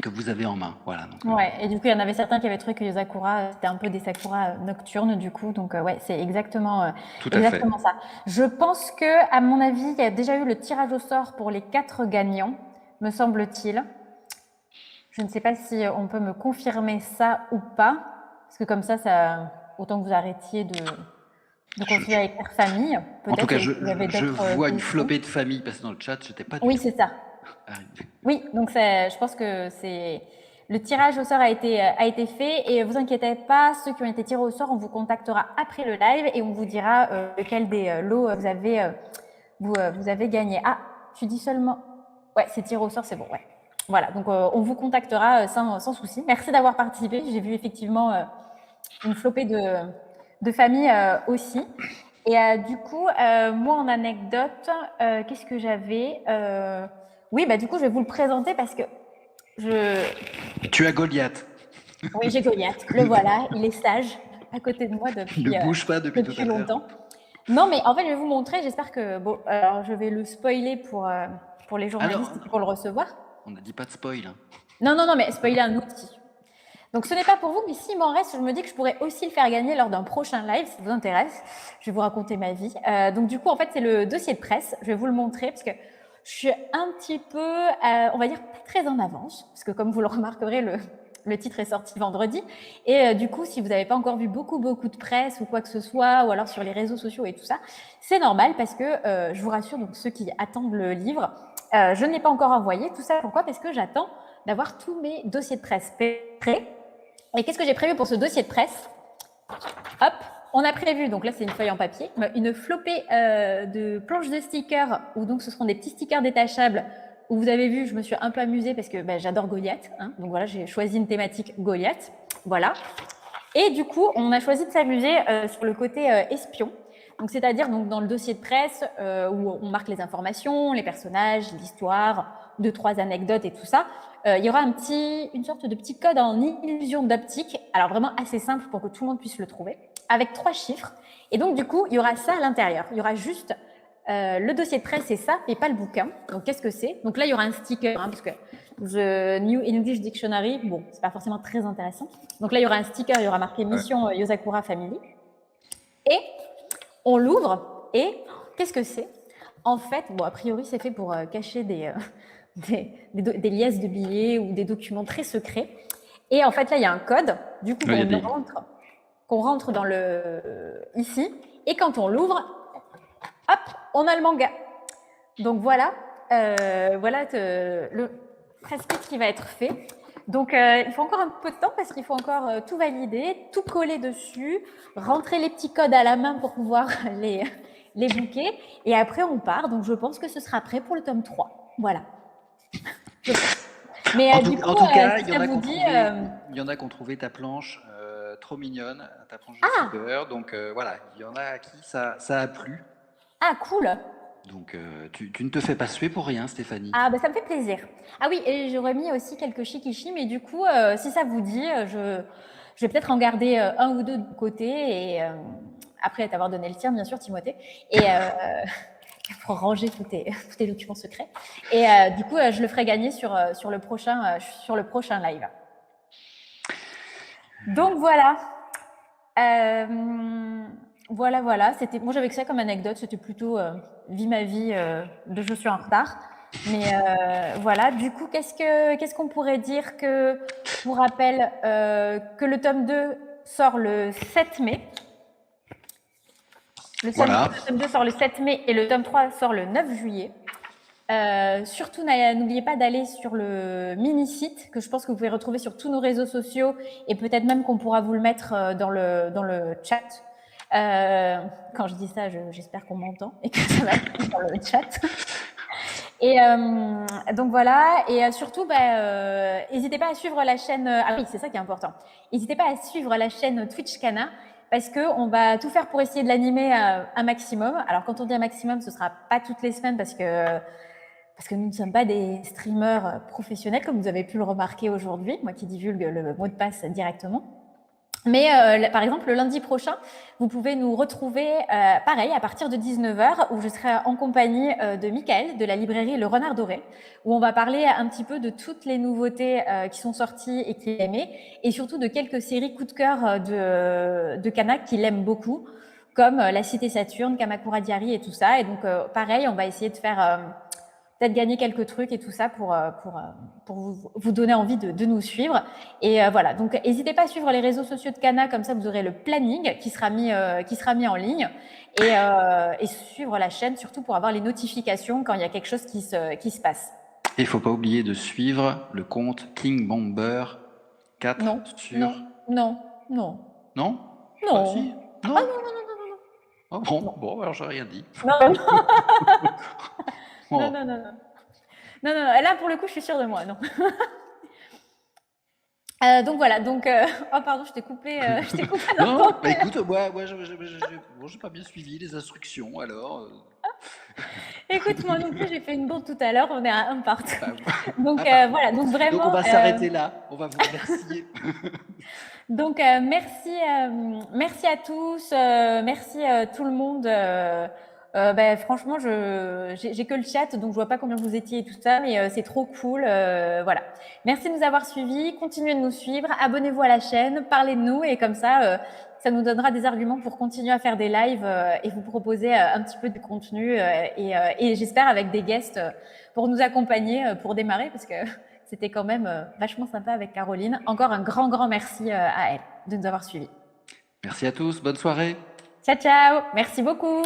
Que vous avez en main, voilà. Donc, Ouais, et du coup, il y en avait certains qui avaient trouvé que Yozakura, c'était un peu des sakura nocturnes, du coup. Donc, ouais, c'est exactement ça. Je pense que, à mon avis, il y a déjà eu le tirage au sort pour les 4 gagnants, me semble-t-il. Je ne sais pas si on peut me confirmer ça ou pas, parce que comme ça autant que vous arrêtiez de continuer avec leur famille. En tout cas, je vois une flopée de familles passer dans le chat, j'étais pas du tout. Oui, c'est ça. Oui, donc je pense que le tirage au sort a été fait, et vous inquiétez pas, ceux qui ont été tirés au sort, on vous contactera après le live et on vous dira lequel des lots vous avez gagné. Ah, tu dis seulement... Ouais, c'est tiré au sort, c'est bon, ouais. Voilà, donc on vous contactera sans souci. Merci d'avoir participé. J'ai vu effectivement une flopée de familles aussi. Et du coup, moi en anecdote, qu'est-ce que j'avais Oui, du coup, je vais vous le présenter parce que Tu as Goliath. Oui, j'ai Goliath. Le voilà, il est sage à côté de moi depuis ne bouge pas depuis tout à l'heure. Longtemps. Non, mais en fait, je vais vous montrer. J'espère que alors je vais le spoiler pour les journalistes qui vont le recevoir. On n'a dit pas de spoil. Hein. Non, mais spoiler un outil. Donc ce n'est pas pour vous, mais s'il m'en reste, je me dis que je pourrais aussi le faire gagner lors d'un prochain live, si ça vous intéresse. Je vais vous raconter ma vie. Donc du coup, en fait, c'est le dossier de presse. Je vais vous le montrer parce que je suis un petit peu, on va dire, pas très en avance, parce que comme vous le remarquerez, le titre est sorti vendredi. Et du coup, si vous n'avez pas encore vu beaucoup de presse ou quoi que ce soit, ou alors sur les réseaux sociaux et tout ça, c'est normal parce que, je vous rassure, donc ceux qui attendent le livre, je ne l'ai pas encore envoyé. Tout ça, pourquoi? Parce que j'attends d'avoir tous mes dossiers de presse prêts. Et qu'est-ce que j'ai prévu pour ce dossier de presse? Hop, on a prévu, donc là c'est une feuille en papier, une flopée de planches de stickers, où donc ce seront des petits stickers détachables, où vous avez vu, je me suis un peu amusée parce que j'adore Goliath, hein, donc voilà, j'ai choisi une thématique Goliath, voilà. Et du coup, on a choisi de s'amuser sur le côté espion, donc c'est-à-dire donc dans le dossier de presse où on marque les informations, les personnages, l'histoire, 2-3 anecdotes et tout ça. Il y aura une sorte de petit code en illusion d'optique, alors vraiment assez simple pour que tout le monde puisse le trouver, avec 3 chiffres. Et donc du coup, il y aura ça à l'intérieur. Il y aura juste le dossier de presse et ça, et pas le bouquin. Donc qu'est-ce que c'est? Donc là, il y aura un sticker, hein, parce que The New English Dictionary, bon, c'est pas forcément très intéressant. Donc là, il y aura un sticker, il y aura marqué Mission Yozakura Family. Et on l'ouvre, et qu'est-ce que c'est? En fait, bon, a priori, c'est fait pour cacher des liasses de billets ou des documents très secrets. Et en fait, là, il y a un code, du coup, qu'on rentre dans ici. Et quand on l'ouvre, hop, on a le manga. Donc voilà, le press kit qui va être fait. Donc il faut encore un peu de temps parce qu'il faut encore tout valider, tout coller dessus, rentrer les petits codes à la main pour pouvoir les booker. Et après, on part. Donc je pense que ce sera prêt pour le tome 3. Voilà. Mais en tout cas, il y en a qui ont trouvé ta planche trop mignonne, ta planche de sticker. Donc voilà, il y en a à qui ça a plu. Ah, cool. Donc tu ne te fais pas suer pour rien, Stéphanie. Ah, ça me fait plaisir. Ah oui, et j'aurais mis aussi quelques shikishi, mais du coup, si ça vous dit, je vais peut-être en garder un ou deux de côté, et après t'avoir donné le tien, bien sûr, Timothée, et pour ranger tous tes documents secrets. Et du coup, je le ferai gagner sur le prochain live. Donc voilà. Voilà. Moi, j'avais que ça comme anecdote. C'était plutôt vie ma vie de je suis en retard. Mais voilà. Du coup, qu'est-ce qu'on pourrait dire que, pour rappel, que le tome 2 sort le 7 mai. Voilà. Le tome 2 sort le 7 mai et le tome 3 sort le 9 juillet. Surtout, n'oubliez pas d'aller sur le mini-site que je pense que vous pouvez retrouver sur tous nos réseaux sociaux et peut-être même qu'on pourra vous le mettre dans le chat. Quand je dis ça, j'espère qu'on m'entend et que ça va être dans le chat. Et donc voilà, et surtout, n'hésitez pas à suivre la chaîne. Ah oui, c'est ça qui est important. N'hésitez pas à suivre la chaîne Twitch Cana parce que on va tout faire pour essayer de l'animer un maximum. Alors quand on dit un maximum, ce sera pas toutes les semaines parce que nous ne sommes pas des streamers professionnels comme vous avez pu le remarquer aujourd'hui, moi qui divulgue le mot de passe directement. Mais par exemple, le lundi prochain, vous pouvez nous retrouver pareil à partir de 19h où je serai en compagnie de Michael de la librairie Le Renard Doré où on va parler un petit peu de toutes les nouveautés qui sont sorties et qu'il aimait et surtout de quelques séries coup de cœur de Kanak qu'il aime beaucoup comme La Cité Saturne, Kamakura Diary et tout ça. Et donc pareil, on va essayer de faire peut-être gagner quelques trucs et tout ça pour vous donner envie de nous suivre. Et voilà, donc n'hésitez pas à suivre les réseaux sociaux de Cana, comme ça vous aurez le planning qui sera mis en ligne et suivre la chaîne surtout pour avoir les notifications quand il y a quelque chose qui se passe. Et il ne faut pas oublier de suivre le compte King Bomber 4 Non, sur... non. Non Non. Ah, si. Non. Ah non. Oh, bon, alors j'ai rien dit. Non. Oh. Non. Là, pour le coup, je suis sûre de moi, non. Donc voilà, oh pardon, je t'ai coupé. Non, écoute, moi j'ai pas bien suivi les instructions, alors. Écoute, moi non plus, j'ai fait une bourde tout à l'heure, on est à un part. Donc voilà, donc vraiment. Donc on va s'arrêter là, on va vous remercier. Donc merci à tous, merci tout le monde. Franchement, j'ai que le chat, donc je vois pas combien vous étiez et tout ça, mais c'est trop cool. Voilà. Merci de nous avoir suivis, continuez de nous suivre, abonnez-vous à la chaîne, parlez de nous et comme ça, ça nous donnera des arguments pour continuer à faire des lives et vous proposer un petit peu de contenu et j'espère avec des guests pour nous accompagner pour démarrer parce que c'était quand même vachement sympa avec Caroline. Encore un grand merci à elle de nous avoir suivis. Merci à tous, bonne soirée. Ciao, merci beaucoup.